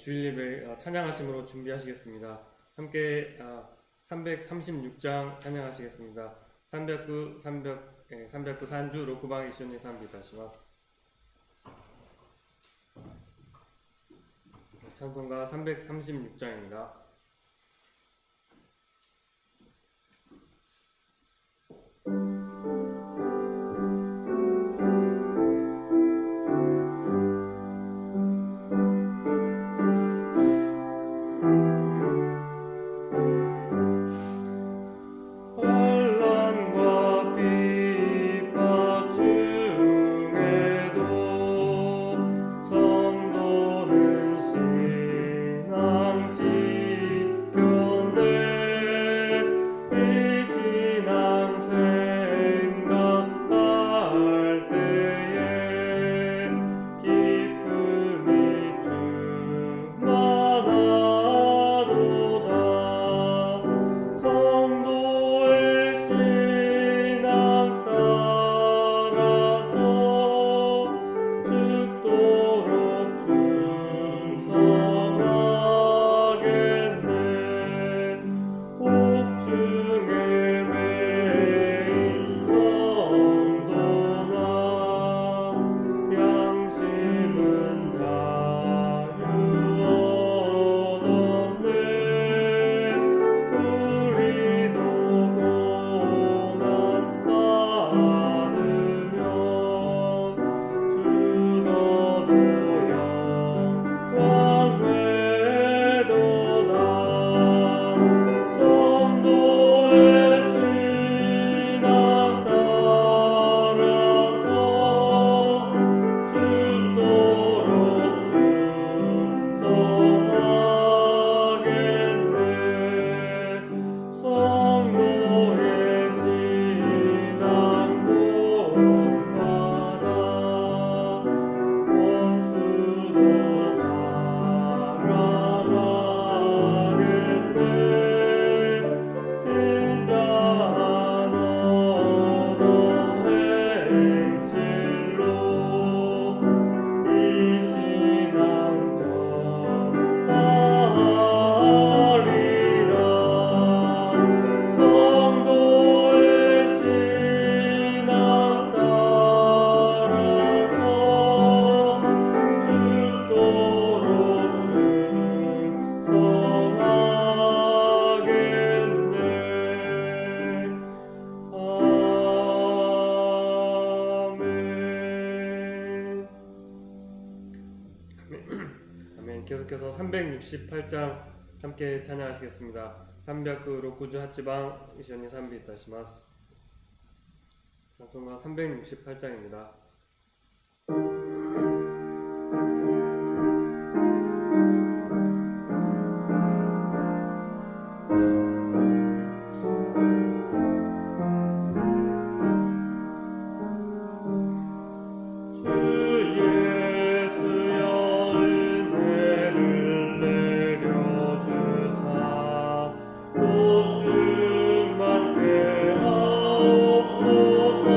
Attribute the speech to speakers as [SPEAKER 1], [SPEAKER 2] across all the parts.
[SPEAKER 1] 주일 예배 찬양하심으로 준비하시겠습니다. 함께 336장 찬양하시겠습니다. 309三十6番一緒に賛美いたします。찬송가 336장입니다. 계속해서 368장 함께 찬양하시겠습니다. 368ハチ番一緒に賛美いたします。찬송가 368장입니다.
[SPEAKER 2] 주만 께 하옵소서.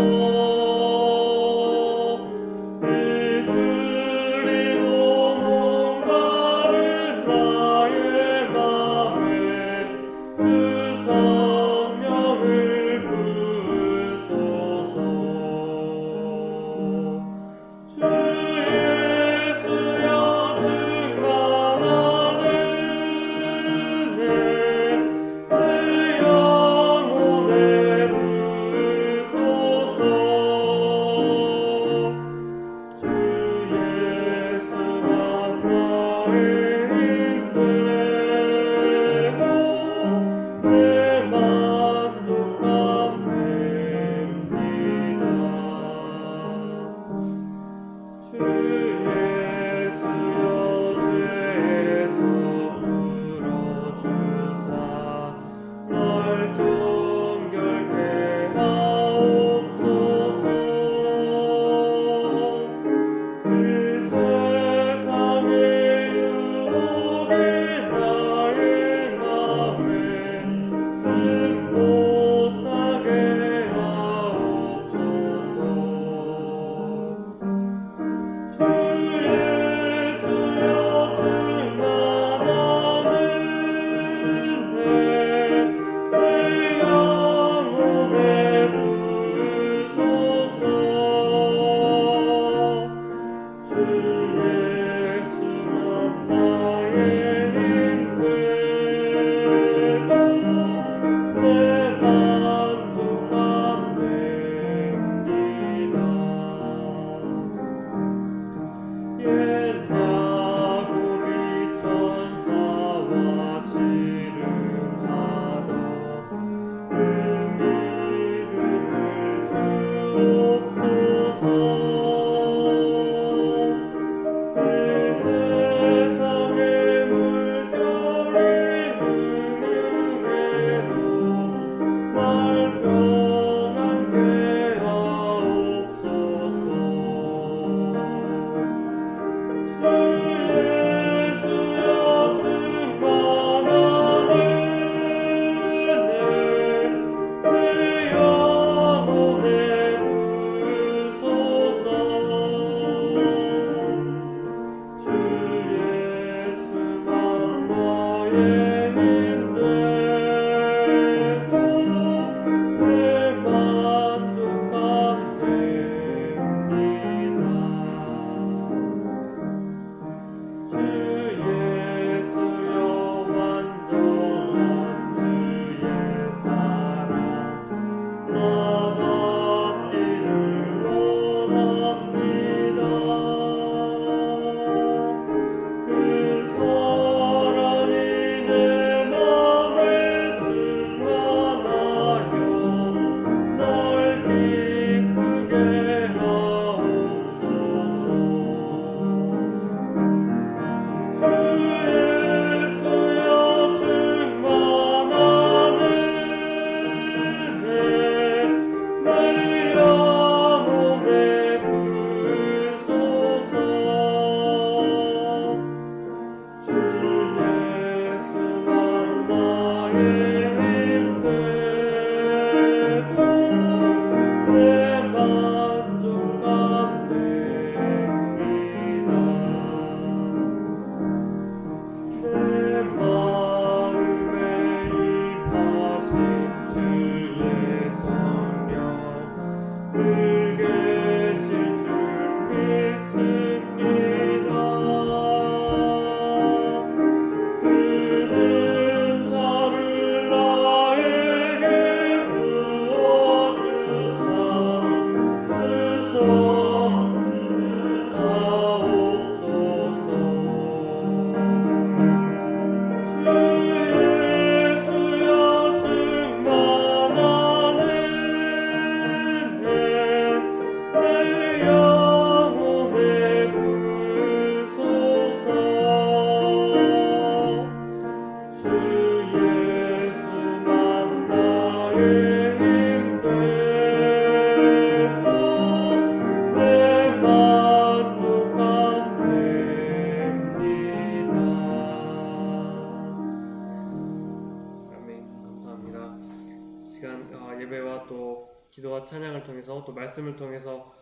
[SPEAKER 1] 예배와 또 기도와 찬양을 통해서 또 말씀을 통해서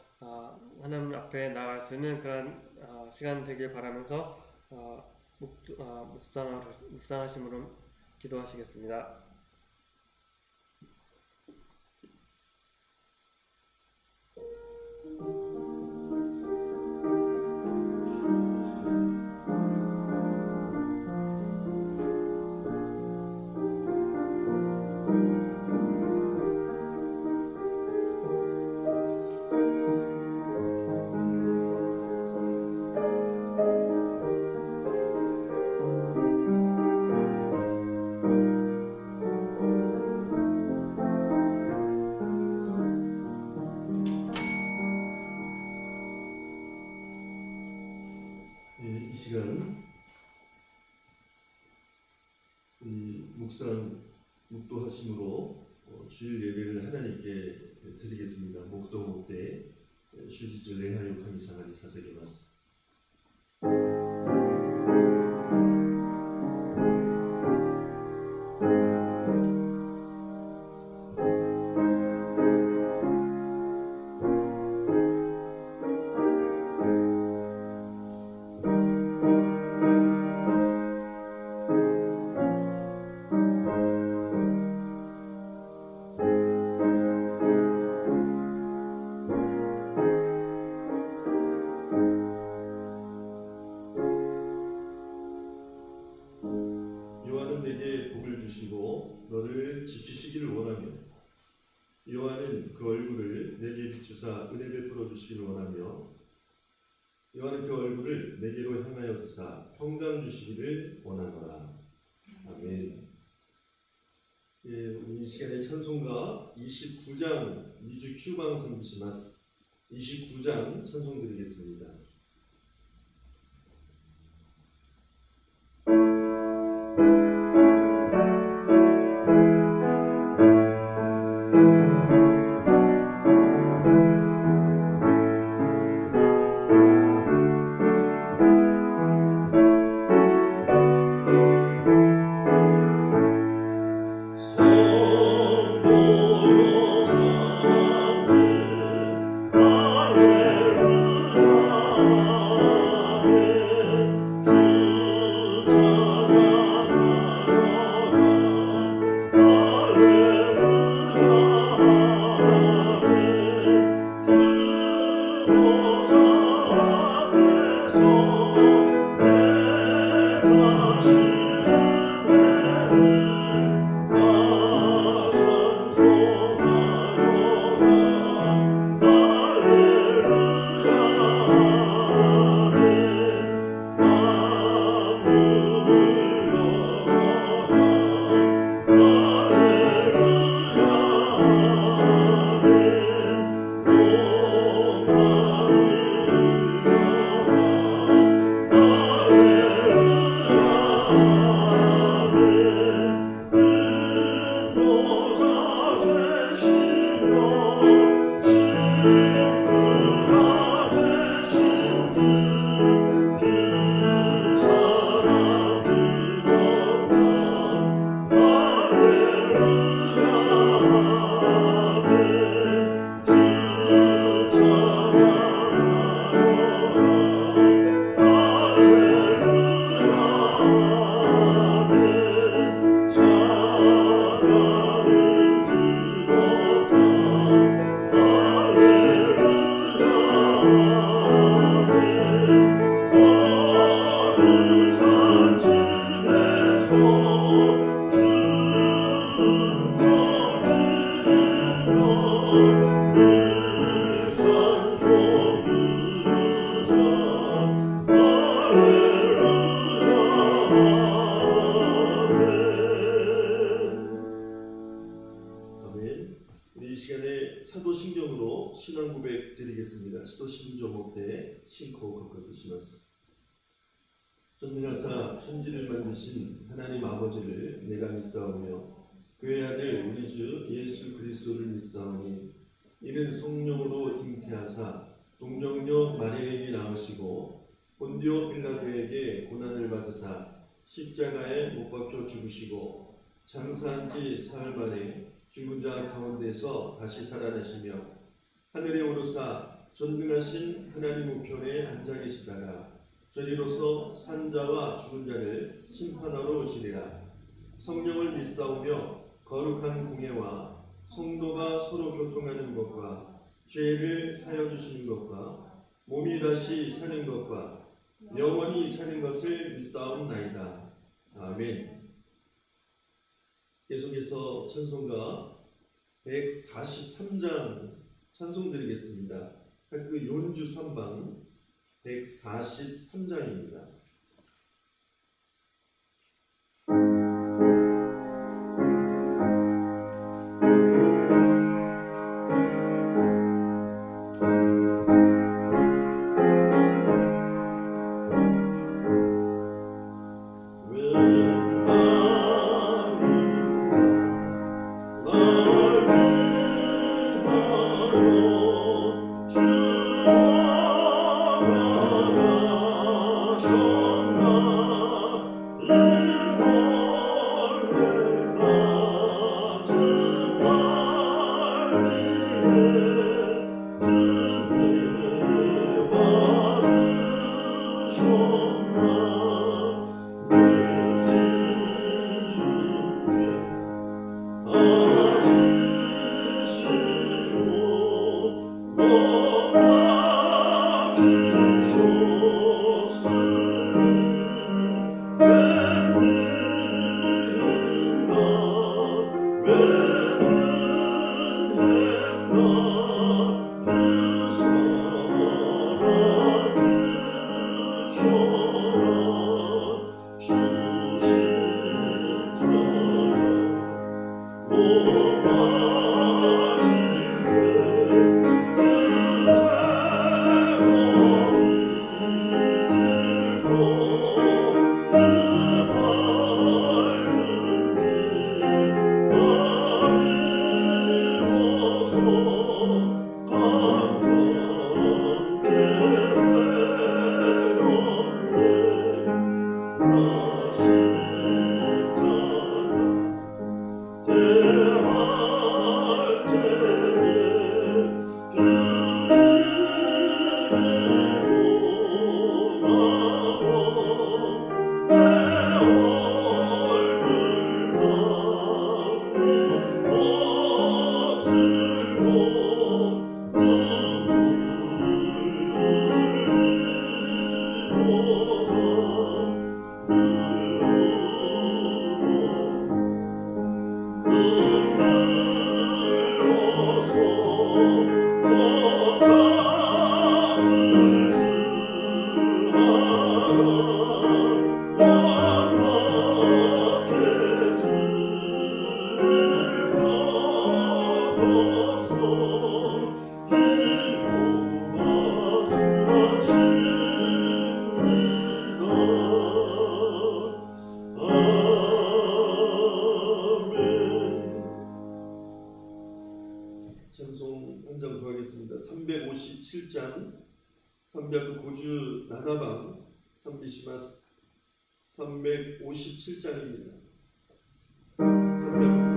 [SPEAKER 1] 하나님 앞에 나아갈 수 있는 그런 시간 되길 바라면서 묵상하심으로 기도하시겠습니다.
[SPEAKER 2] 이 시간 묵도하심으로 주일 예배를 하나님께 드리겠습니다. 목동 때 슈지즈 레하요 카미상하니 사세게마스. 여호와는 내게 복을 주시고 너를 지키시기를 원하며 여호와는 그 얼굴을 내게 비추사 은혜 베풀어 주시기를 원하며 여호와는 그 얼굴을 내게로 향하여 드사 평강 주시기를 원하노라. 아멘. 이 시간에 찬송가 29장 미주 큐방 선비시마스 29장 찬송 드리겠습니다.
[SPEAKER 3] Alleluia.
[SPEAKER 2] 우리 이 시간에 사도신경으로 신앙 고백 드리겠습니다. 시도신조목 때 신코 거듭시마스. 전능하사 천지를 만드신 하나님 아버지를 내가 믿사오며 그의 아들 우리 주 예수 그리스도를 믿사오니 이는 성령으로 잉태하사 동정녀 마리아에게 낳으시고 본디오 빌라도에게 고난을 받으사 십자가에 못 박혀 죽으시고 장사한 지 사흘 만에 죽은 자 가운데서 다시 살아나시며 하늘에 오르사 전능하신 하나님 우편에 앉아 계시다가 저리로서 산자와 죽은 자를 심판하러 오시리라. 성령을 믿사오며 거룩한 공회와 성도가 서로 교통하는 것과 죄를 사여 주시는 것과 몸이 다시 사는 것과 영원히 사는 것을 믿사옵나이다. 아멘. 계속해서 찬송가 143장 찬송 드리겠습니다. 그 연주 3방 143장입니다. 찬송 한 장 더 하겠습니다. 357장 359주 나나방 3비시마스 357장입니다. 359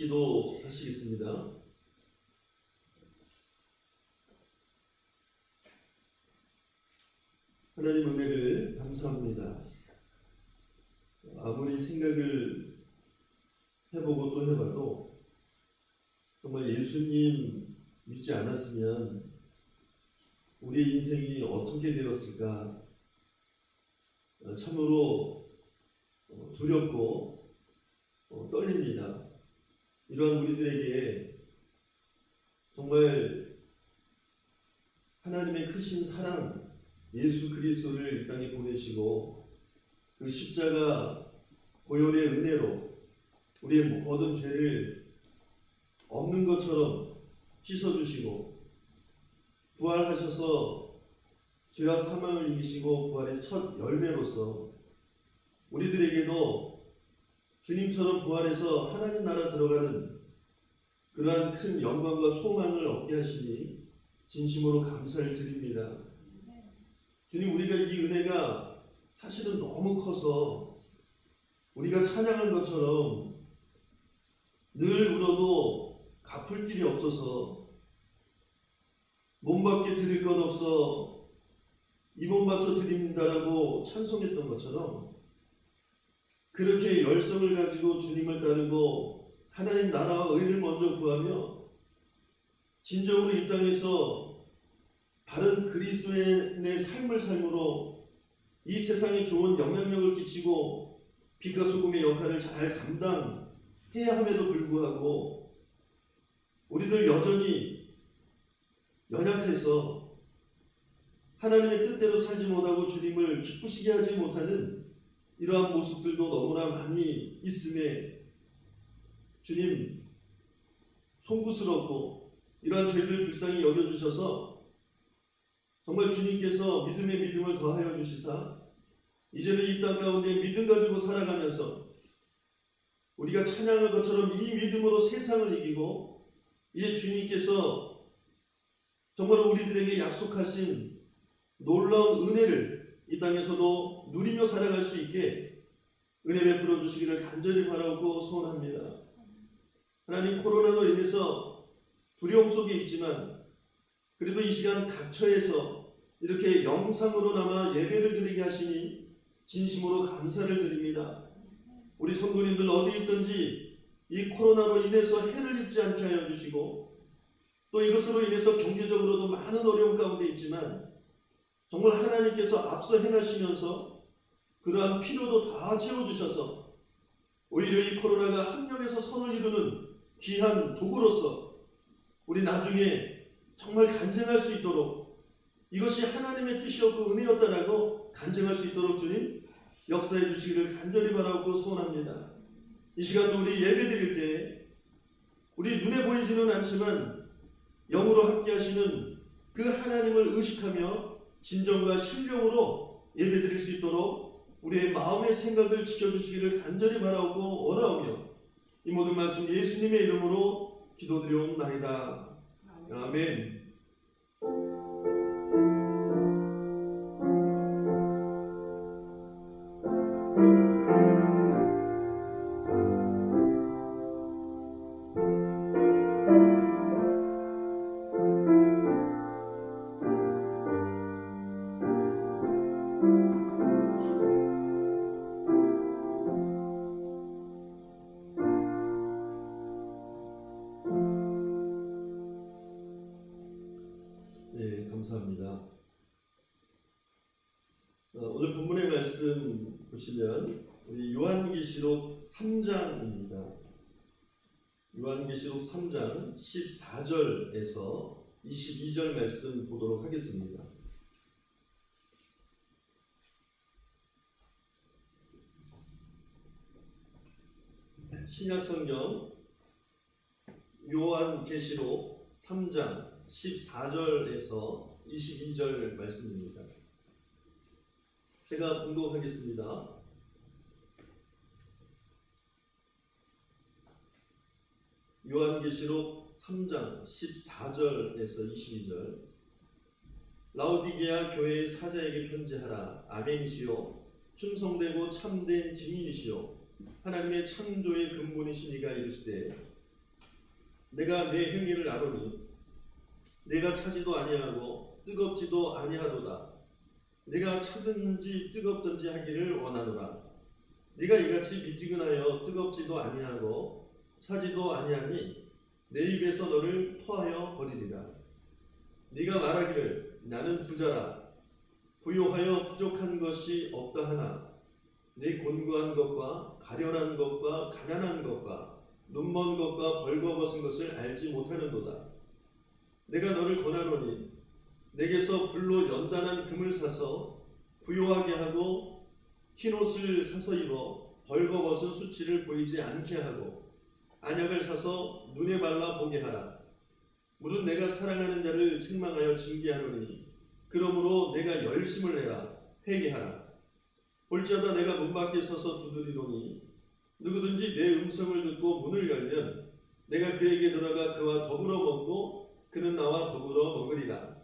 [SPEAKER 2] 기도하시겠습니다. 하나님 은혜를 감사합니다. 아무리 생각을 해보고 또 해봐도 정말 예수님 믿지 않았으면 우리의 인생이 어떻게 되었을까 참으로 두렵고 떨립니다. 이러한 우리들에게 정말 하나님의 크신 사랑 예수 그리스도를 이 땅에 보내시고 그 십자가 보혈의 은혜로 우리의 모든 죄를 없는 것처럼 씻어주시고 부활하셔서 죄와 사망을 이기시고 부활의 첫 열매로서 우리들에게도 주님처럼 부활해서 하나님 나라 들어가는 그러한 큰 영광과 소망을 얻게 하시니 진심으로 감사를 드립니다. 주님, 우리가 이 은혜가 사실은 너무 커서 우리가 찬양한 것처럼 늘 울어도 갚을 길이 없어서 몸밖에 드릴 것 없어 이 몸 바쳐 드립니다라고 찬송했던 것처럼 그렇게 열성을 가지고 주님을 따르고 하나님 나라와 의를 먼저 구하며 진정으로 이 땅에서 바른 그리스도의 삶을 삶으로 이 세상에 좋은 영향력을 끼치고 빛과 소금의 역할을 잘 감당해야 함에도 불구하고 우리들 여전히 연약해서 하나님의 뜻대로 살지 못하고 주님을 기쁘시게 하지 못하는 이러한 모습들도 너무나 많이 있음에 주님 송구스럽고 이러한 저희들 불쌍히 여겨주셔서 정말 주님께서 믿음의 믿음을 더하여 주시사 이제는 이 땅 가운데 믿음 가지고 살아가면서 우리가 찬양한 것처럼 이 믿음으로 세상을 이기고 이제 주님께서 정말 우리들에게 약속하신 놀라운 은혜를 이 땅에서도 누리며 살아갈 수 있게 은혜 베풀어 주시기를 간절히 바라고 소원합니다. 하나님, 코로나로 인해서 두려움 속에 있지만 그래도 이 시간 각처에서 이렇게 영상으로나마 예배를 드리게 하시니 진심으로 감사를 드립니다. 우리 성도님들 어디 있든지 이 코로나로 인해서 해를 입지 않게 하여 주시고 또 이것으로 인해서 경제적으로도 많은 어려움 가운데 있지만 정말 하나님께서 앞서 행하시면서 그러한 필요도 다 채워주셔서 오히려 이 코로나가 학력에서 선을 이루는 귀한 도구로서 우리 나중에 정말 간증할 수 있도록 이것이 하나님의 뜻이었고 은혜였다라고 간증할 수 있도록 주님 역사해 주시기를 간절히 바라고 소원합니다. 이 시간도 우리 예배 드릴 때 우리 눈에 보이지는 않지만 영으로 함께 하시는 그 하나님을 의식하며 진정과 신령으로 예배 드릴 수 있도록 우리의 마음의 생각을 지켜주시기를 간절히 바라고 원하오며 이 모든 말씀 예수님의 이름으로 기도드리옵나이다. 아멘. 네, 감사합니다. 오늘 본문의 말씀 보시면 우리 요한계시록 3장입니다. 요한계시록 3장 14절에서 22절 말씀 보도록 하겠습니다. 신약성경 요한계시록 3장 14절에서 22절 말씀입니다. 제가 봉독하겠습니다. 요한계시록 3장 14절에서 22절. 라오디게아 교회의 사자에게 편지하라. 아멘이시요 충성되고 참된 증인이시요 하나님의 창조의 근본이신 이가 이르시되 내가 내 행위를 아노니 내가 차지도 아니하고 뜨겁지도 아니하도다. 내가 차든지 뜨겁든지 하기를 원하노라. 네가 이같이 미지근하여 뜨겁지도 아니하고 차지도 아니하니 내 입에서 너를 토하여 버리리라. 네가 말하기를 나는 부자라 부요하여 부족한 것이 없다 하나 내 곤고한 것과 가련한 것과 가난한 것과 눈먼 것과 벌거벗은 것을 알지 못하는도다. 내가 너를 권하노니 내게서 불로 연단한 금을 사서 부요하게 하고 흰옷을 사서 입어 벌거벗은 수치를 보이지 않게 하고 안약을 사서 눈에 발라 보게 하라. 무릇 내가 사랑하는 자를 책망하여 징계하노니 그러므로 내가 열심을 내라. 회개하라. 볼지어다 내가 문 밖에 서서 두드리노니 누구든지 내 음성을 듣고 문을 열면 내가 그에게 들어가 그와 더불어 먹고 그는 나와 더불어 먹으리라.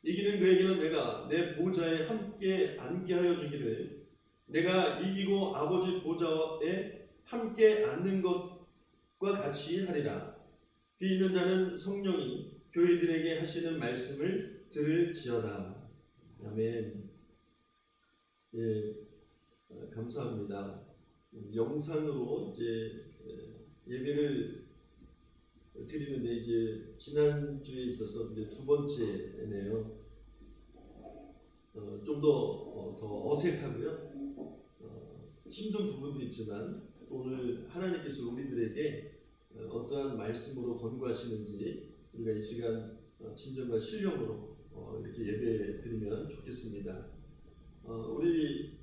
[SPEAKER 2] 이기는 그에게는 내가 내 보좌에 함께 앉게 하여 주기를 내가 이기고 아버지 보좌에 함께 앉는 것과 같이 하리라. 귀 있는 자는 성령이 교회들에게 하시는 말씀을 들을지어다. 아멘. 예, 감사합니다. 영상으로 이제 예배를 드리는데 이제 지난주에 있어서 이제 두 번째네요. 좀 더 어색하고요. 힘든 부분도 있지만 오늘 하나님께서 우리들에게 어떠한 말씀으로 권고하시는지 우리가 이 시간 진정과 신령으로 이렇게 예배 드리면 좋겠습니다. 우리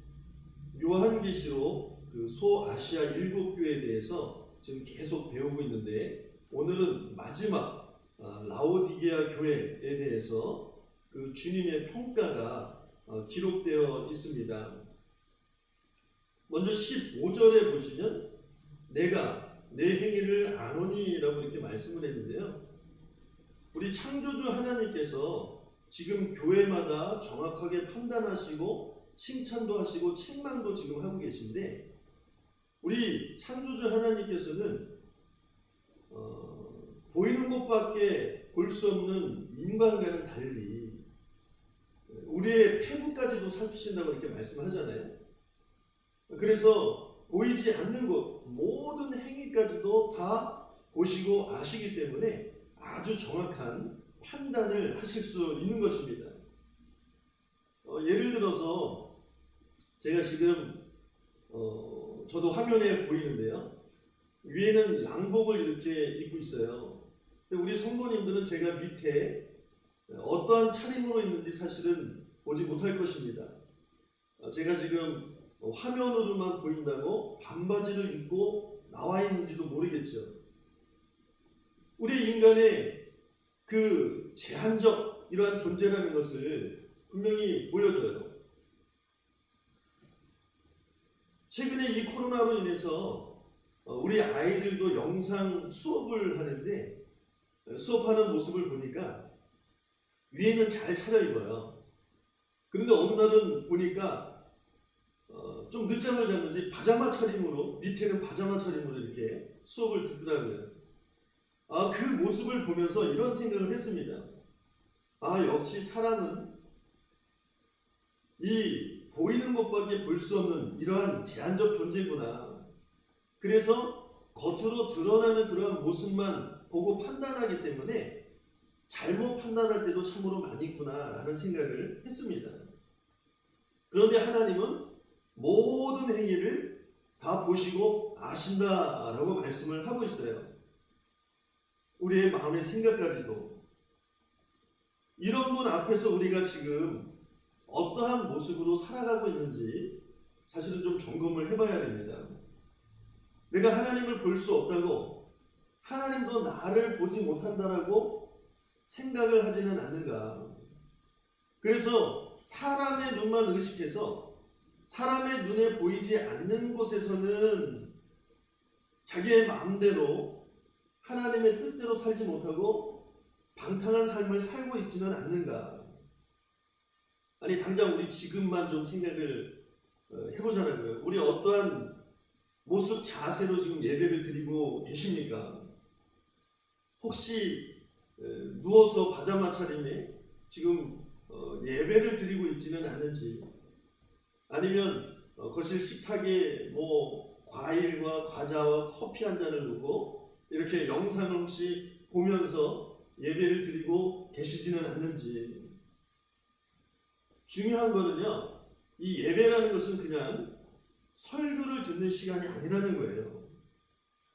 [SPEAKER 2] 요한계시록 그 소아시아 7교회에 대해서 지금 계속 배우고 있는데 오늘은 마지막 라오디게아 교회에 대해서 그 주님의 평가가 기록되어 있습니다. 먼저 15절에 보시면 내가 내 행위를 아노니라고 이렇게 말씀을 했는데요. 우리 창조주 하나님께서 지금 교회마다 정확하게 판단하시고 칭찬도 하시고 책망도 지금 하고 계신데 우리 창조주 하나님께서는 보이는 것밖에 볼 수 없는 인간과는 달리 우리의 폐부까지도 살피신다고 이렇게 말씀하잖아요. 그래서 보이지 않는 것 모든 행위까지도 다 보시고 아시기 때문에 아주 정확한 판단을 하실 수 있는 것입니다. 예를 들어서 제가 지금 저도 화면에 보이는데요. 위에는 양복을 이렇게 입고 있어요. 우리 성도님들은 제가 밑에 어떠한 차림으로 있는지 사실은 보지 못할 것입니다. 제가 지금 화면으로만 보인다고 반바지를 입고 나와 있는지도 모르겠죠. 우리 인간의 그 제한적 이러한 존재라는 것을 분명히 보여줘요. 최근에 이 코로나로 인해서 우리 아이들도 영상 수업을 하는데 수업하는 모습을 보니까 위에는 잘 차려입어요. 그런데 어느 날은 보니까 좀 늦잠을 잤는지 파자마 차림으로 밑에는 파자마 차림으로 이렇게 수업을 듣더라고요. 그 모습을 보면서 이런 생각을 했습니다. 역시 사람은 이 보이는 것밖에 볼 수 없는 이러한 제한적 존재구나. 그래서 겉으로 드러나는 그러한 모습만 보고 판단하기 때문에 잘못 판단할 때도 참으로 많이 있구나라는 생각을 했습니다. 그런데 하나님은 모든 행위를 다 보시고 아신다라고 말씀을 하고 있어요. 우리의 마음의 생각까지도. 이런 분 앞에서 우리가 지금 어떠한 모습으로 살아가고 있는지 사실은 좀 점검을 해봐야 됩니다. 내가 하나님을 볼 수 없다고 하나님도 나를 보지 못한다라고 생각을 하지는 않는가. 그래서 사람의 눈만 의식해서 사람의 눈에 보이지 않는 곳에서는 자기의 마음대로 하나님의 뜻대로 살지 못하고 방탕한 삶을 살고 있지는 않는가. 아니 당장 우리 지금만 좀 생각을 해보자고요. 우리 어떠한 모습 자세로 지금 예배를 드리고 계십니까? 혹시 누워서 파자마 차림에 지금 예배를 드리고 있지는 않는지, 아니면 거실 식탁에 뭐 과일과 과자와 커피 한 잔을 놓고 이렇게 영상을 혹시 보면서 예배를 드리고 계시지는 않는지. 중요한 거는요, 이 예배라는 것은 그냥 설교를 듣는 시간이 아니라는 거예요.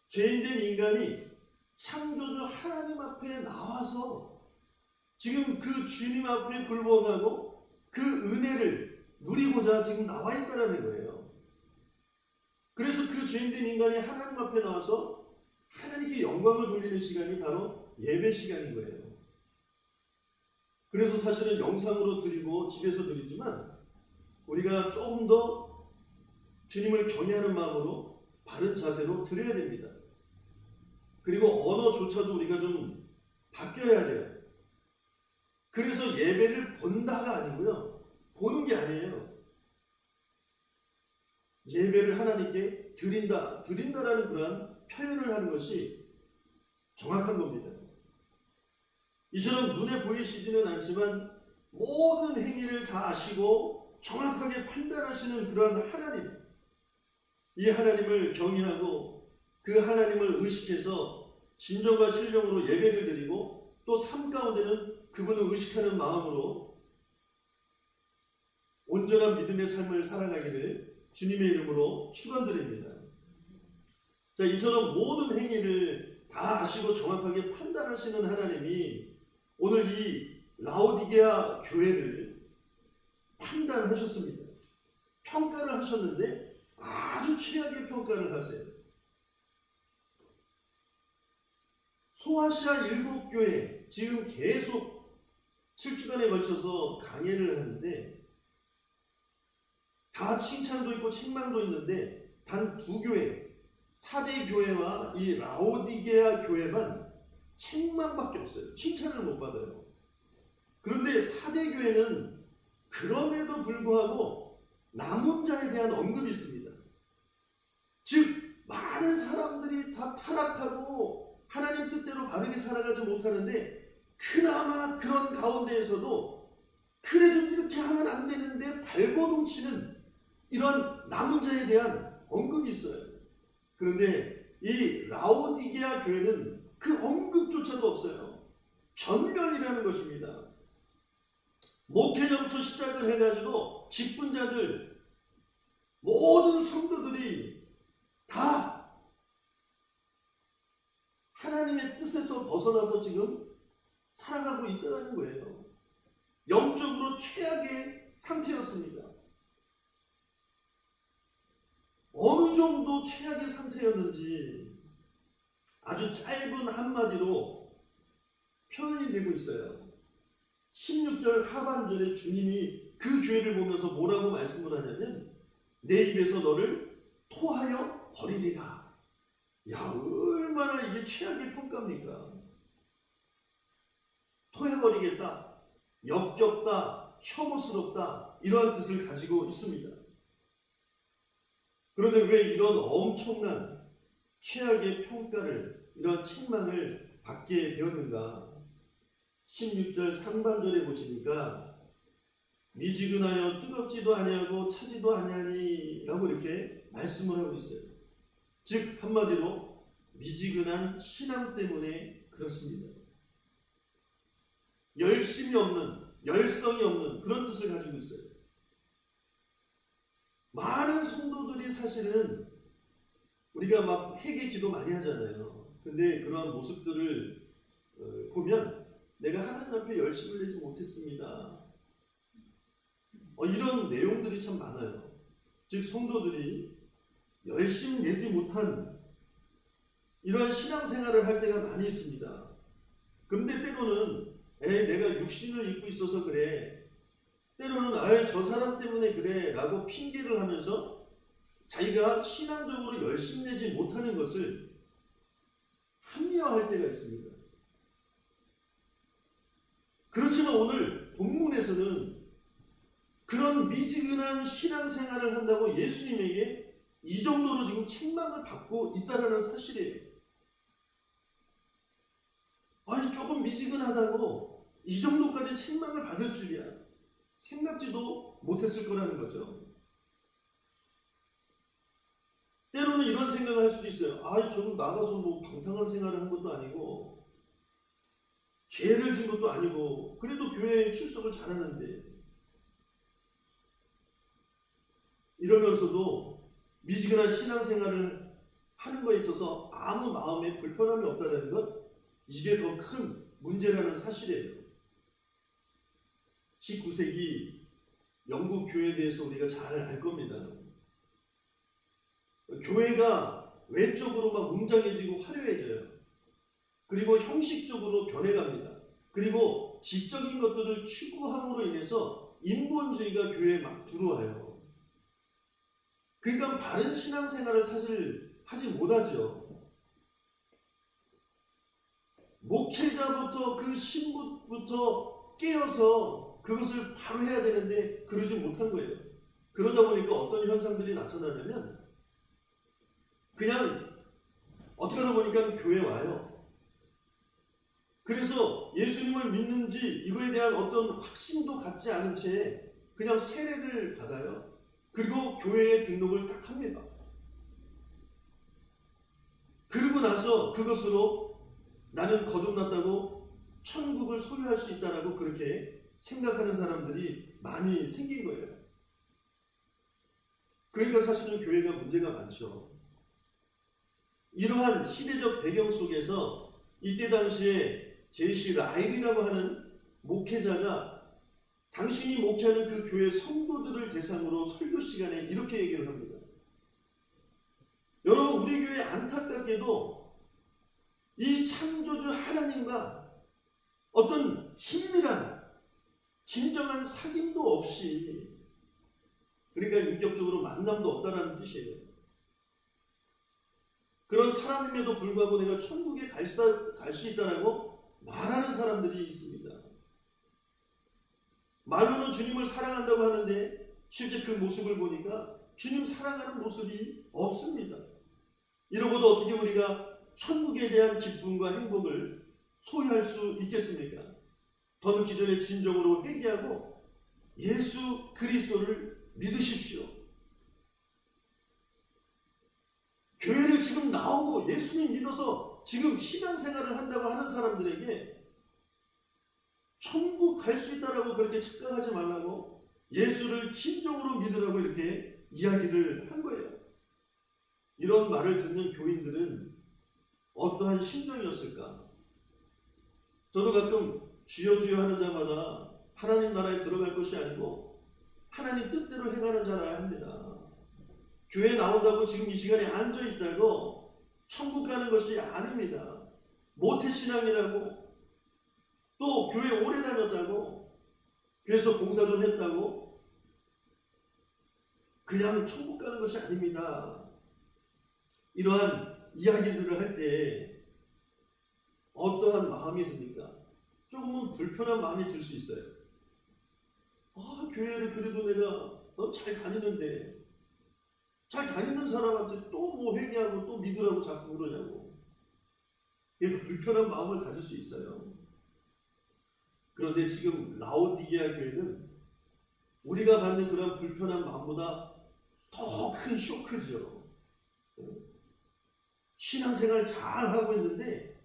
[SPEAKER 2] 죄인된 인간이 창조주 하나님 앞에 나와서 지금 그 주님 앞에 굴복하고 그 은혜를 누리고자 지금 나와 있다는 거예요. 그래서 그 죄인된 인간이 하나님 앞에 나와서 하나님께 영광을 돌리는 시간이 바로 예배 시간인 거예요. 그래서 사실은 영상으로 드리고 집에서 드리지만 우리가 조금 더 주님을 경외하는 마음으로 바른 자세로 드려야 됩니다. 그리고 언어조차도 우리가 좀 바뀌어야 돼요. 그래서 예배를 본다가 아니고요, 보는 게 아니에요. 예배를 하나님께 드린다라는 그러한 표현을 하는 것이 정확한 겁니다. 이처럼 눈에 보이시지는 않지만 모든 행위를 다 아시고 정확하게 판단하시는 그러한 하나님, 이 하나님을 경외하고 그 하나님을 의식해서 진정과 신령으로 예배를 드리고 또 삶 가운데는 그분을 의식하는 마음으로 온전한 믿음의 삶을 살아가기를 주님의 이름으로 축원드립니다. 자, 이처럼 모든 행위를 다 아시고 정확하게 판단하시는 하나님이 오늘 이 라오디게아 교회를 판단하셨습니다. 평가를 하셨는데 아주 최악의 평가를 하세요. 소아시아 7교회 지금 계속 7주간에 걸쳐서 강해를 하는데 다 칭찬도 있고 책망도 있는데 단 2교회, 사대 교회와 이 라오디게아 교회만 책망밖에 없어요. 칭찬을 못 받아요. 그런데 사대 교회는 그럼에도 불구하고 남은 자에 대한 언급이 있습니다. 즉 많은 사람들이 다 타락하고 하나님 뜻대로 바르게 살아가지 못하는데 그나마 그런 가운데에서도 그래도 이렇게 하면 안 되는데 발버둥치는 이런 남은 자에 대한 언급이 있어요. 그런데 이 라오디게아 교회는 그 언급조차도 없어요. 전멸이라는 것입니다. 목회자부터 시작을 해가지고 직분자들 모든 성도들이 다 하나님의 뜻에서 벗어나서 지금 살아가고 있다는 거예요. 영적으로 최악의 상태였습니다. 어느 정도 최악의 상태였는지 아주 짧은 한마디로 표현이 되고 있어요. 16절 하반절에 주님이 그 교회를 보면서 뭐라고 말씀을 하냐면 내 입에서 너를 토하여 버리리라. 야, 얼마나 이게 최악의 평가입니까? 토해버리겠다, 역겹다, 혐오스럽다 이러한 뜻을 가지고 있습니다. 그런데 왜 이런 엄청난 최악의 평가를, 이런 책망을 받게 되었는가? 16절 상반절에 보시니까 미지근하여 뜨겁지도 아니하고 차지도 아니하니 라고 이렇게 말씀을 하고 있어요. 즉 한마디로 미지근한 신앙 때문에 그렇습니다. 열심이 없는, 열성이 없는 그런 뜻을 가지고 있어요. 많은 성도들이 사실은 우리가 막 회개 기도 많이 하잖아요. 근데 그러한 모습들을 보면 내가 하나님 앞에 열심을 내지 못했습니다. 이런 내용들이 참 많아요. 즉 성도들이 열심 내지 못한 이러한 신앙생활을 할 때가 많이 있습니다. 그런데 때로는 내가 육신을 입고 있어서 그래, 때로는 저 사람 때문에 그래 라고 핑계를 하면서 자기가 신앙적으로 열심 내지 못하는 것을 합리화할 때가 있습니다. 그렇지만 오늘 본문에서는 그런 미지근한 신앙생활을 한다고 예수님에게 이 정도로 지금 책망을 받고 있다는 사실이에요. 아니 조금 미지근하다고 이 정도까지 책망을 받을 줄이야 생각지도 못했을 거라는 거죠. 때로는 이런 생각을 할 수도 있어요. 저는 나가서 뭐 방탕한 생활을 한 것도 아니고 죄를 진 것도 아니고 그래도 교회에 출석을 잘하는데, 이러면서도 미지근한 신앙생활을 하는 거에 있어서 아무 마음에 불편함이 없다는 것, 이게 더 큰 문제라는 사실이에요. 19세기 영국 교회에 대해서 우리가 잘 알 겁니다. 교회가 외적으로 막 웅장해지고 화려해져요. 그리고 형식적으로 변해갑니다. 그리고 지적인 것들을 추구함으로 인해서 인본주의가 교회에 막 들어와요. 그러니까 바른 신앙생활을 사실 하지 못하죠. 목회자부터 그 신부부터 깨어서 그것을 바로 해야 되는데 그러지 못한 거예요. 그러다 보니까 어떤 현상들이 나타나냐면 그냥 어떻게 하다 보니까 교회에 와요. 그래서 예수님을 믿는지 이거에 대한 어떤 확신도 갖지 않은 채 그냥 세례를 받아요. 그리고 교회에 등록을 딱 합니다. 그리고 나서 그것으로 나는 거듭났다고 천국을 소유할 수 있다라고 그렇게 생각하는 사람들이 많이 생긴 거예요. 그러니까 사실은 교회가 문제가 많죠. 이러한 시대적 배경 속에서 이때 당시에 제시 라일이라고 하는 목회자가 당신이 목회하는 그 교회 성도들을 대상으로 설교 시간에 이렇게 얘기를 합니다. 여러분, 우리 교회 안타깝게도 이 창조주 하나님과 어떤 친밀한 진정한 사귐도 없이, 그러니까 인격적으로 만남도 없다라는 뜻이에요. 그런 사람임에도 불구하고 내가 천국에 갈 수 있다라고 말하는 사람들이 있습니다. 말로는 주님을 사랑한다고 하는데 실제 그 모습을 보니까 주님 사랑하는 모습이 없습니다. 이러고도 어떻게 우리가 천국에 대한 기쁨과 행복을 소유할 수 있겠습니까? 더 늦기 전에 진정으로 회개하고 예수 그리스도를 믿으십시오. 교회를 지금 나오고 예수님 믿어서 지금 신앙생활을 한다고 하는 사람들에게 천국 갈 수 있다라고 그렇게 착각하지 말라고 예수를 진정으로 믿으라고 이렇게 이야기를 한 거예요. 이런 말을 듣는 교인들은 어떠한 심정이었을까? 저도 가끔 주여 주여 하는 자마다 하나님 나라에 들어갈 것이 아니고 하나님 뜻대로 행하는 자라야 합니다. 교회에 나온다고 지금 이 시간에 앉아있다고 천국 가는 것이 아닙니다. 모태신앙이라고, 또 교회 오래 다녔다고, 교회에서 봉사 좀 했다고 그냥 천국 가는 것이 아닙니다. 이러한 이야기들을 할 때 어떠한 마음이 듭니까? 조금은 불편한 마음이 들 수 있어요. 교회를 그래도 내가 잘 다니는데, 잘 다니는 사람한테 또 뭐 회개하고 또 믿으라고 자꾸 그러냐고. 불편한 마음을 가질 수 있어요. 그런데 지금 라오디게아 교회는 우리가 받는 그런 불편한 마음보다 더 큰 쇼크죠. 신앙생활 잘하고 있는데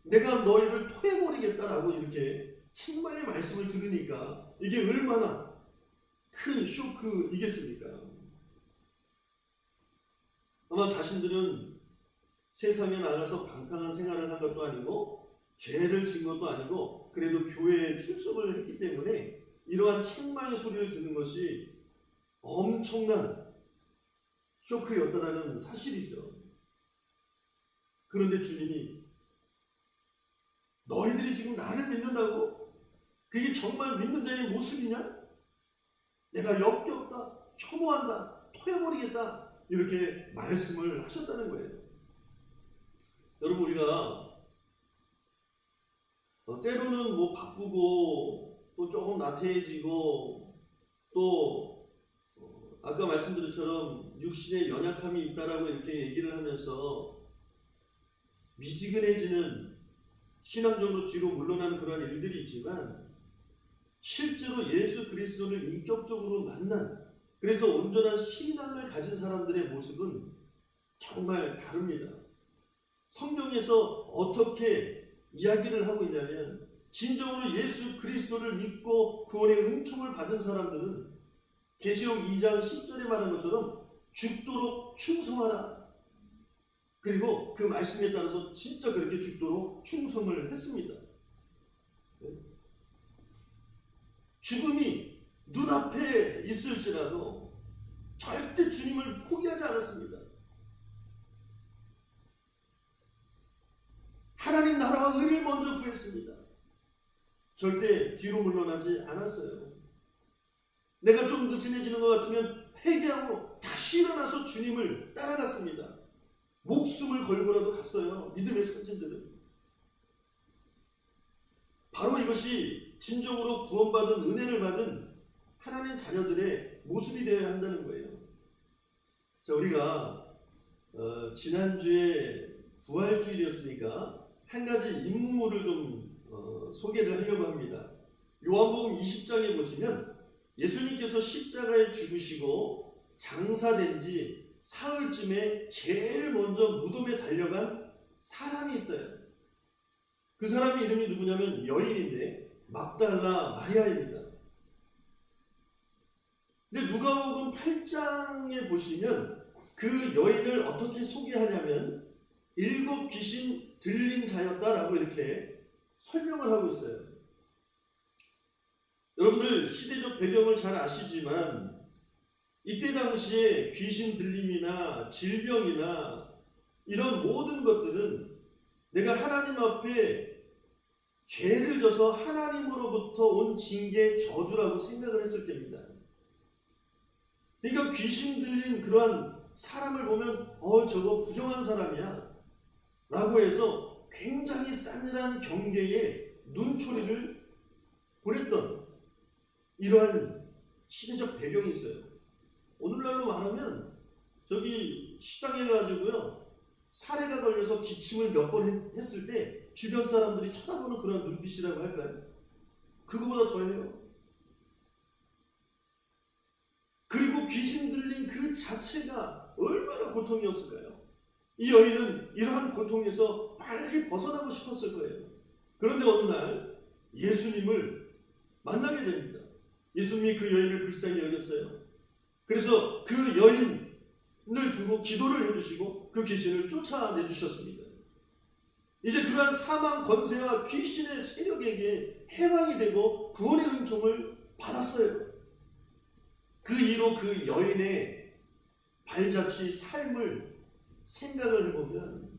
[SPEAKER 2] 내가 너희를 토해버리겠다라고 이렇게 책망의 말씀을 들으니까 이게 얼마나 큰 쇼크이겠습니까? 아마 자신들은 세상에 나가서 방탕한 생활을 한 것도 아니고 죄를 진 것도 아니고 그래도 교회에 출석을 했기 때문에 이러한 책망의 소리를 듣는 것이 엄청난 쇼크였다라는 사실이죠. 그런데 주님이 너희들이 지금 나를 믿는다고? 그게 정말 믿는 자의 모습이냐? 내가 역겹다, 혐오한다, 토해버리겠다 이렇게 말씀을 하셨다는 거예요. 여러분, 우리가 때로는 뭐 바쁘고 또 조금 나태해지고 또 아까 말씀드린 것처럼 육신의 연약함이 있다라고 이렇게 얘기를 하면서 미지근해지는, 신앙적으로 뒤로 물러나는 그러한 일들이 있지만 실제로 예수 그리스도를 인격적으로 만난, 그래서 온전한 신앙을 가진 사람들의 모습은 정말 다릅니다. 성경에서 어떻게 이야기를 하고 있냐면 진정으로 예수 그리스도를 믿고 구원의 은총을 받은 사람들은 계시록 2장 10절에 말한 것처럼 죽도록 충성하라. 그리고 그 말씀에 따라서 진짜 그렇게 죽도록 충성을 했습니다. 죽음이 눈앞에 있을지라도 절대 주님을 포기하지 않았습니다. 하나님 나라와 의를 먼저 구했습니다. 절대 뒤로 물러나지 않았어요. 내가 좀 느슨해지는 것 같으면 회개하고 다시 일어나서 주님을 따라갔습니다. 목숨을 걸고라도 갔어요. 믿음의 선진들은. 바로 이것이 진정으로 구원받은, 은혜를 받은 하나님 자녀들의 모습이 되어야 한다는 거예요. 자, 우리가 지난주에 부활주일이었으니까 한 가지 인물을 좀 소개를 하려고 합니다. 요한복음 20장에 보시면 예수님께서 십자가에 죽으시고 장사된 지 사흘쯤에 제일 먼저 무덤에 달려간 사람이 있어요. 그 사람이 이름이 누구냐면 여인인데 막달라 마리아입니다. 근데 누가복음 8장에 보시면 그 여인을 어떻게 소개하냐면 7 귀신 들린 자였다라고 이렇게 설명을 하고 있어요. 여러분들 시대적 배경을 잘 아시지만 이때 당시에 귀신 들림이나 질병이나 이런 모든 것들은 내가 하나님 앞에 죄를 져서 하나님으로부터 온 징계, 저주라고 생각을 했을 때입니다. 그러니까 귀신 들린 그러한 사람을 보면 저거 부정한 사람이야 라고 해서 굉장히 싸늘한 경계에 눈초리를 보냈던 이러한 시대적 배경이 있어요. 오늘날로 말하면 저기 식당에 가지고요 사례가 걸려서 기침을 몇 번 했을 때 주변 사람들이 쳐다보는 그런 눈빛이라고 할까요? 그거보다 더해요. 그리고 귀신 들린 그 자체가 얼마나 고통이었을까요? 이 여인은 이러한 고통에서 빨리 벗어나고 싶었을 거예요. 그런데 어느 날 예수님을 만나게 됩니다. 예수님이 그 여인을 불쌍히 여겼어요. 그래서 그 여인을 두고 기도를 해주시고 그 귀신을 쫓아내주셨습니다. 이제 그러한 사망 권세와 귀신의 세력에게 해방이 되고 구원의 은총을 받았어요. 그 이로 그 여인의 발자취 삶을 생각을 해보면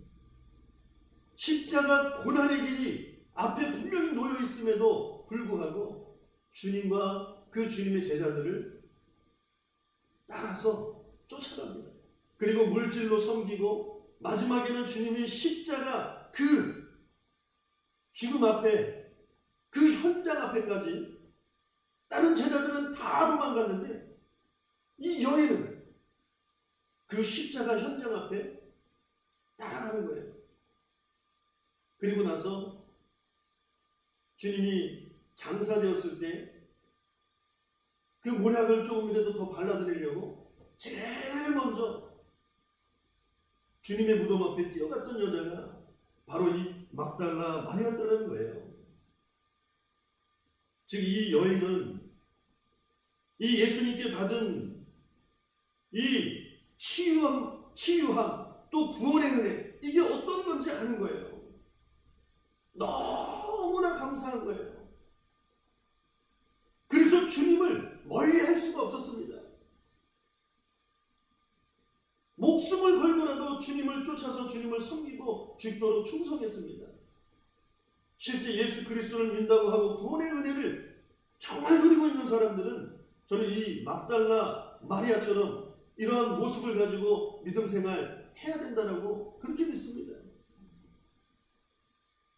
[SPEAKER 2] 십자가 고난의 길이 앞에 분명히 놓여 있음에도 불구하고 주님과 그 주님의 제자들을 따라서 쫓아갑니다. 그리고 물질로 섬기고 마지막에는 주님이 십자가 그 죽음 앞에 그 현장 앞에까지 다른 제자들은 다 도망갔는데 이 여인은 그 십자가 현장 앞에 따라가는 거예요. 그리고 나서 주님이 장사되었을 때 그 모략을 조금이라도 더 발라드리려고 제일 먼저 주님의 무덤 앞에 뛰어갔던 여자가 바로 이 막달라 마리아였다는 거예요. 즉 이 여인은 이 예수님께 받은 이 치유함 또 구원의 은혜 이게 어떤 건지 아는 거예요. 너무나 감사한 거예요. 그래서 주님을 멀리 할 수가 없었습니다. 목숨을 걸고라도 주님을 쫓아서 주님을 섬기고 죽도록 충성했습니다. 실제 예수 그리스도를 믿는다고 하고 구원의 은혜를 정말 누리고 있는 사람들은 저는 이 막달라 마리아처럼 이러한 모습을 가지고 믿음 생활 해야 된다고 그렇게 믿습니다.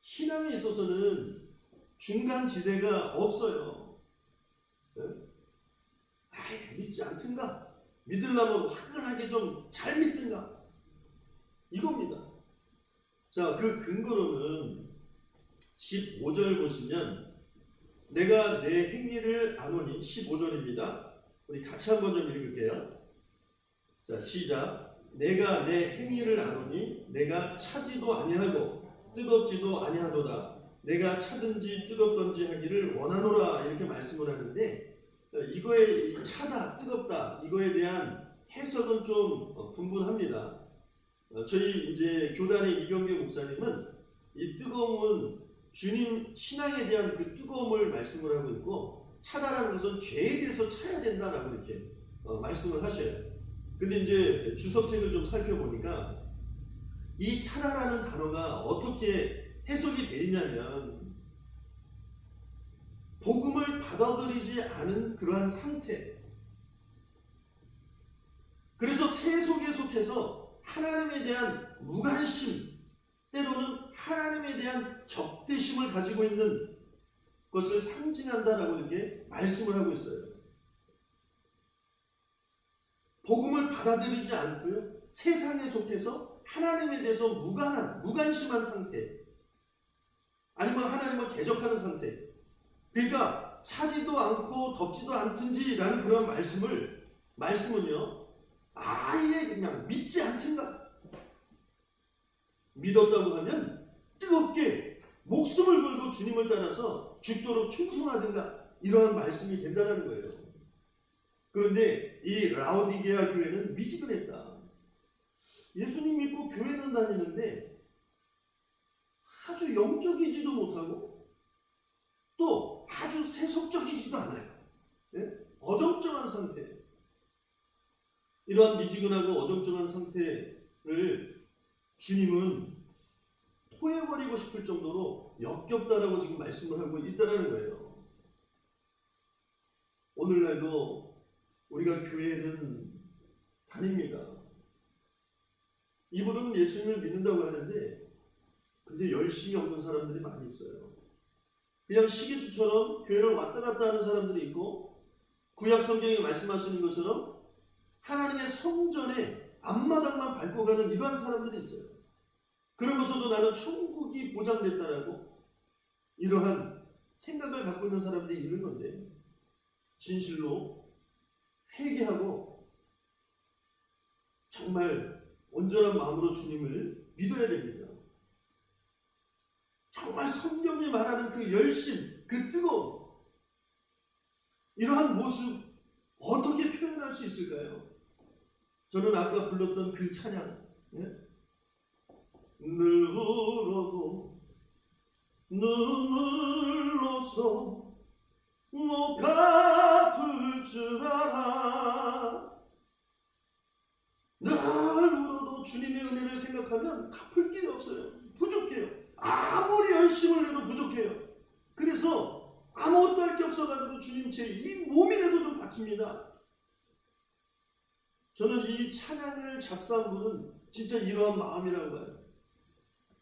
[SPEAKER 2] 신앙에 있어서는 중간 지대가 없어요. 믿지 않든가 믿으려면 화끈하게 좀 잘 믿든가 이겁니다. 자, 그 근거로는 15절 보시면 내가 내 행위를 아노니 15절입니다. 우리 같이 한번 좀 읽을게요. 자, 시작. 내가 내 행위를 아노니 내가 차지도 아니하고 뜨겁지도 아니하도다. 내가 차든지 뜨겁든지 하기를 원하노라 이렇게 말씀을 하는데 이거에 차다 뜨겁다 이거에 대한 해석은 좀 분분합니다. 저희 이제 교단의 이병규 목사님은 이 뜨거움은 주님 신앙에 대한 그 뜨거움을 말씀을 하고 있고 차다라는 것은 죄에 대해서 차야 된다라고 이렇게 말씀을 하셔요. 근데 이제 주석책을 좀 살펴보니까 이 차다라는 단어가 어떻게 해석이 되냐면 복음을 받아들이지 않은 그러한 상태. 그래서 세속에 속해서 하나님에 대한 무관심, 때로는 하나님에 대한 적대심을 가지고 있는 것을 상징한다라고 이렇게 말씀을 하고 있어요. 복음을 받아들이지 않고요. 세상에 속해서 하나님에 대해서 무관심한 상태. 아니면 하나님을 대적하는 상태. 그러니까 차지도 않고 덥지도 않든지라는 그런 말씀은요 아예 그냥 믿지 않든가 믿었다고 하면 뜨겁게 목숨을 걸고 주님을 따라서 죽도록 충성하든가 이러한 말씀이 된다는 거예요. 그런데 이 라오디게아 교회는 미지근했다. 예수님 믿고 교회는 다니는데 아주 영적이지도 못하고 또 아주 세속적이지도 않아요. 예? 어정쩡한 상태. 이러한 미지근하고 어정쩡한 상태를 주님은 토해버리고 싶을 정도로 역겹다라고 지금 말씀을 하고 있다는 거예요. 오늘날도 우리가 교회는 다닙니다. 이분은 예수님을 믿는다고 하는데 근데 열심히 없는 사람들이 많이 있어요. 그냥 시기추처럼 교회를 왔다 갔다 하는 사람들이 있고 구약 성경에 말씀하시는 것처럼 하나님의 성전에 앞마당만 밟고 가는 이러한 사람들이 있어요. 그러면서도 나는 천국이 보장됐다라고 이러한 생각을 갖고 있는 사람들이 있는 건데 진실로 회개하고 정말 온전한 마음으로 주님을 믿어야 됩니다. 정말 성경이 말하는 그 열심, 그 뜨거움, 이러한 모습 어떻게 표현할 수 있을까요? 저는 아까 불렀던 그 찬양, 늘 울어도 눈물로써 못 갚을 줄 알아. 늘 울어도 주님의 은혜를 생각하면 갚을 길이 없어요. 부족해요. 아무리 열심을 내도 부족해요. 그래서 아무것도 할 게 없어가지고 주님 제 이 몸이라도 좀 바칩니다. 저는 이 찬양을 작사한 분은 진짜 이러한 마음이라고 봐요.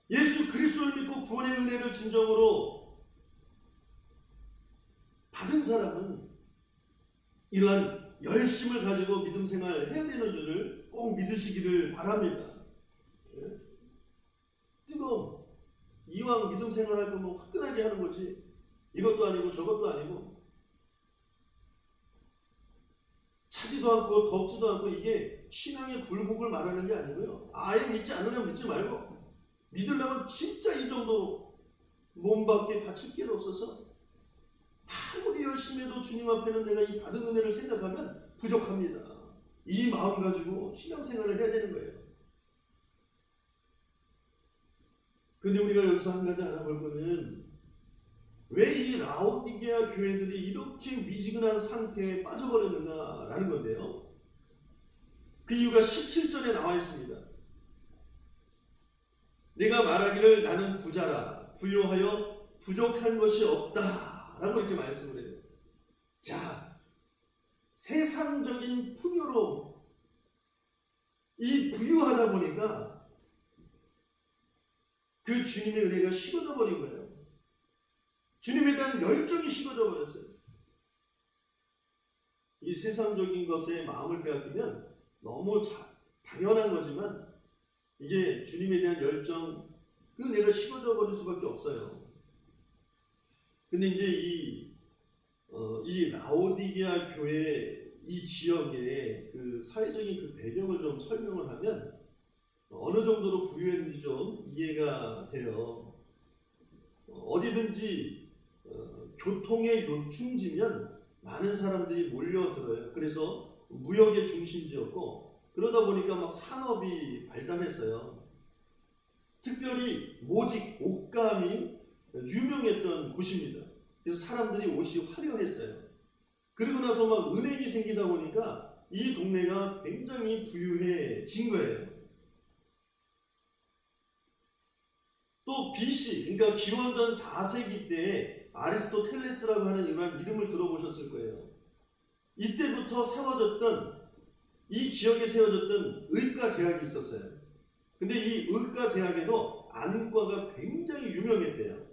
[SPEAKER 2] 예수 그리스도를 믿고 구원의 은혜를 진정으로 받은 사람은 이러한 열심을 가지고 믿음 생활을 해야 되는 줄을 꼭 믿으시기를 바랍니다. 뜨거움, 이왕 믿음 생활할 거면 화끈하게 하는 거지 이것도 아니고 저것도 아니고 차지도 않고 덥지도 않고 이게 신앙의 굴곡을 말하는 게 아니고요. 아예 믿지 않으려면 믿지 말고 믿으려면 진짜 이 정도 몸밖에 바칠 게 없어서 아무리 열심히 해도 주님 앞에는 내가 이 받은 은혜를 생각하면 부족합니다. 이 마음 가지고 신앙생활을 해야 되는 거예요. 근데 우리가 여기서 한 가지 알아볼 거는 왜 이 라오디게아 교회들이 이렇게 미지근한 상태에 빠져버렸는가라는 건데요. 그 이유가 17절에 나와 있습니다. 내가 말하기를 나는 부자라 부요하여 부족한 것이 없다 라고 이렇게 말씀을 해요. 자, 세상적인 풍요로 이 부유하다 보니까 그 주님의 은혜가 식어져 버린 거예요. 주님에 대한 열정이 식어져 버렸어요. 이 세상적인 것에 마음을 빼앗기면 너무 당연한 거지만 이게 주님에 대한 열정, 그 내가 식어져 버릴 수밖에 없어요. 근데 이제 이 라오디게아 교회 이 지역의 그 사회적인 그 배경을 좀 설명을 하면 어느 정도로 부유했는지 좀 이해가 돼요. 어디든지 교통의 요충지면 많은 사람들이 몰려들어요. 그래서 무역의 중심지였고 그러다 보니까 막 산업이 발달했어요. 특별히 모직, 옷감이 유명했던 곳입니다. 그래서 사람들이 옷이 화려했어요. 그리고 나서 막 은행이 생기다 보니까 이 동네가 굉장히 부유해진 거예요. 또 BC, 그러니까 기원전 4세기 때에 아리스토텔레스라고 하는 이러한 이름을 들어보셨을 거예요. 이때부터 세워졌던 이 지역에 세워졌던 의과 대학이 있었어요. 근데 이 의과 대학에도 안과가 굉장히 유명했대요.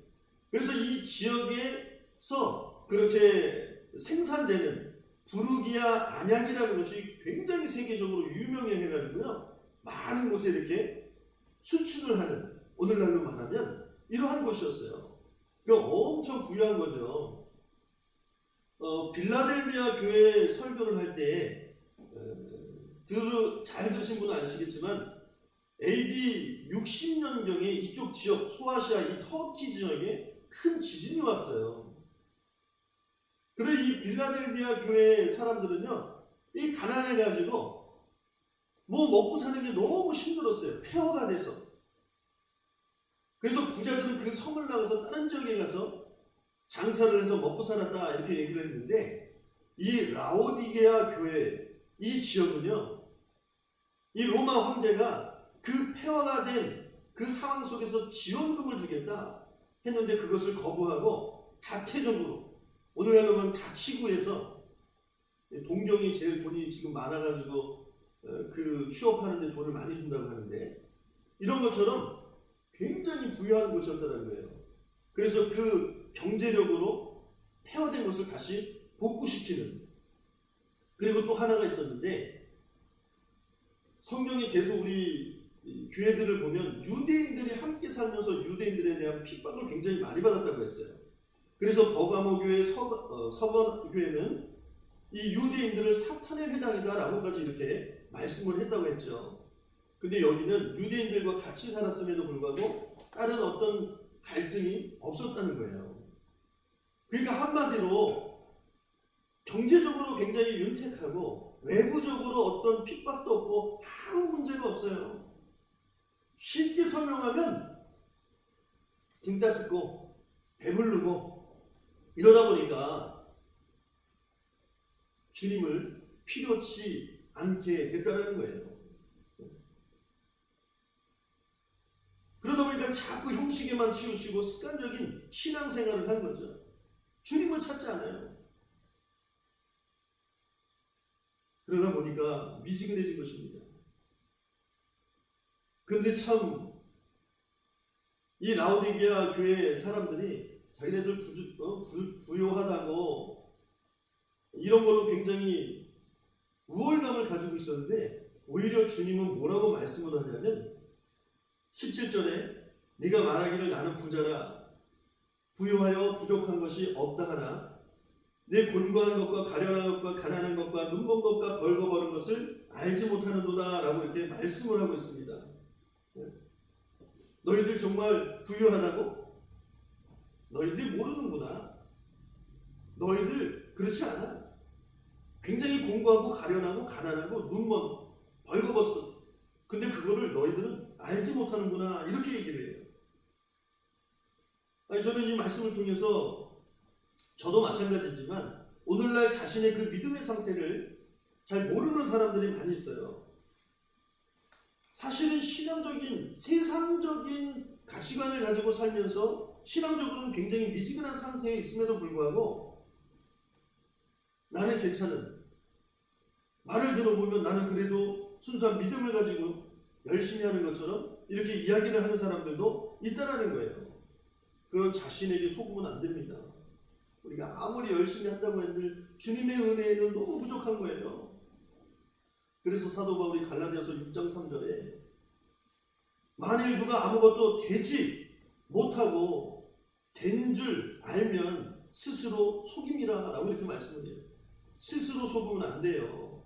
[SPEAKER 2] 그래서 이 지역에서 그렇게 생산되는 부르기아 안약이라는 것이 굉장히 세계적으로 유명해가지고요. 많은 곳에 이렇게 수출을 하는, 오늘날로 말하면 이러한 곳이었어요. 그러니까 엄청 부유한 거죠. 빌라델비아 교회 설교를 할 때 잘 들으신 분은 아시겠지만 AD 60년경에 이쪽 지역 소아시아 이 터키 지역에 큰 지진이 왔어요. 그래 이 빌라델비아 교회 사람들은요 이 가난해가지고 뭐 먹고 사는 게 너무 힘들었어요. 폐허가 돼서. 그래서 부자들은 그 섬을 나가서 다른 지역에 가서 장사를 해서 먹고 살았다 이렇게 얘기를 했는데 이 라오디게아 교회 이 지역은요, 이 로마 황제가 그 폐허가 된 그 상황 속에서 지원금을 주겠다 했는데 그것을 거부하고 자체적으로, 오늘날로 하면 자치구에서, 동경이 제일 돈이 지금 많아가지고 그 취업하는데 돈을 많이 준다고 하는데 이런 것처럼 굉장히 부유한 곳이었다는 거예요. 그래서 그 경제력으로 폐허된 것을 다시 복구시키는. 그리고 또 하나가 있었는데, 성경이 계속 우리 교회들을 보면 유대인들이 함께 살면서 유대인들에 대한 핍박을 굉장히 많이 받았다고 했어요. 그래서 버가모 교회, 서번 교회는 이 유대인들을 사탄의 회당이다 라고까지 이렇게 말씀을 했다고 했죠. 근데 여기는 유대인들과 같이 살았음에도 불구하고 다른 어떤 갈등이 없었다는 거예요. 그러니까 한마디로 경제적으로 굉장히 윤택하고 외부적으로 어떤 핍박도 없고 아무 문제가 없어요. 쉽게 설명하면 등 따숩고 배부르고 이러다 보니까 주님을 필요치 않게 됐다는 거예요. 그러다 보니까 자꾸 형식에만 치우치고 습관적인 신앙생활을 한 거죠. 주님을 찾지 않아요. 그러다 보니까 미지근해진 것입니다. 근데 참 이 라오디게아 교회 사람들이 자기네들 부요하다고 이런 걸로 굉장히 우월감을 가지고 있었는데, 오히려 주님은 뭐라고 말씀을 하냐면 17절에 네가 말하기를 나는 부자라 부요하여 부족한 것이 없다 하나 내 곤고한 것과 가련한 것과 가난한 것과 눈먼 것과 벌거벗은 것을 알지 못하는도다 라고 이렇게 말씀을 하고 있습니다. 너희들 정말 부유하다고? 너희들이 모르는구나. 너희들 그렇지 않아. 굉장히 공고하고 가련하고 가난하고 눈먼 벌거벗어. 근데 그거를 너희들은 알지 못하는구나 이렇게 얘기를 해요. 아니, 저는 이 말씀을 통해서 저도 마찬가지지만 오늘날 자신의 그 믿음의 상태를 잘 모르는 사람들이 많이 있어요. 사실은 신앙적인 세상적인 가치관을 가지고 살면서 신앙적으로는 굉장히 미지근한 상태에 있음에도 불구하고 나는 괜찮은, 말을 들어보면 나는 그래도 순수한 믿음을 가지고 열심히 하는 것처럼 이렇게 이야기를 하는 사람들도 있다라는 거예요. 그런 자신에게 속으면 안 됩니다. 우리가 아무리 열심히 한다고 해도 주님의 은혜에는 너무 부족한 거예요. 그래서 사도 바울이 갈라디아서 6장 3절에 만일 누가 아무것도 되지 못하고 된 줄 알면 스스로 속임이라 라고 이렇게 말씀을 해요. 스스로 속으면 안 돼요.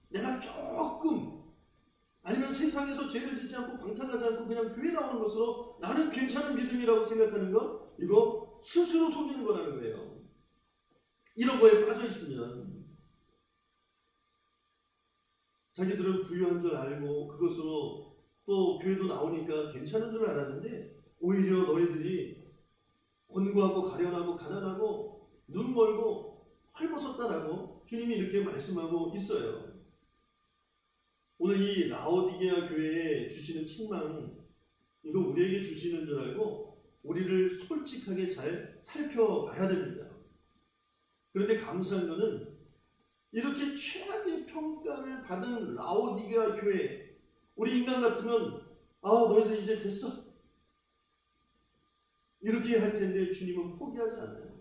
[SPEAKER 2] 내가 조금 아니면 세상에서 죄를 짓지 않고 방탕하지 않고 그냥 교회 나오는 것으로 나는 괜찮은 믿음이라고 생각하는 거, 이거 스스로 속이는 거라는 거예요. 이런 거에 빠져 있으면 자기들은 부유한 줄 알고 그것으로 또 교회도 나오니까 괜찮은 줄 알았는데 오히려 너희들이 곤고하고 가련하고 가난하고 눈 멀고 헐벗었다라고 주님이 이렇게 말씀하고 있어요. 오늘 이 라오디게아 교회에 주시는 책망, 이거 우리에게 주시는 줄 알고 우리를 솔직하게 잘 살펴봐야 됩니다. 그런데 감사한 것은 이렇게 최악의 평가를 받은 라오디게아 교회, 우리 인간 같으면 너희들 이제 됐어 이렇게 할 텐데 주님은 포기하지 않아요.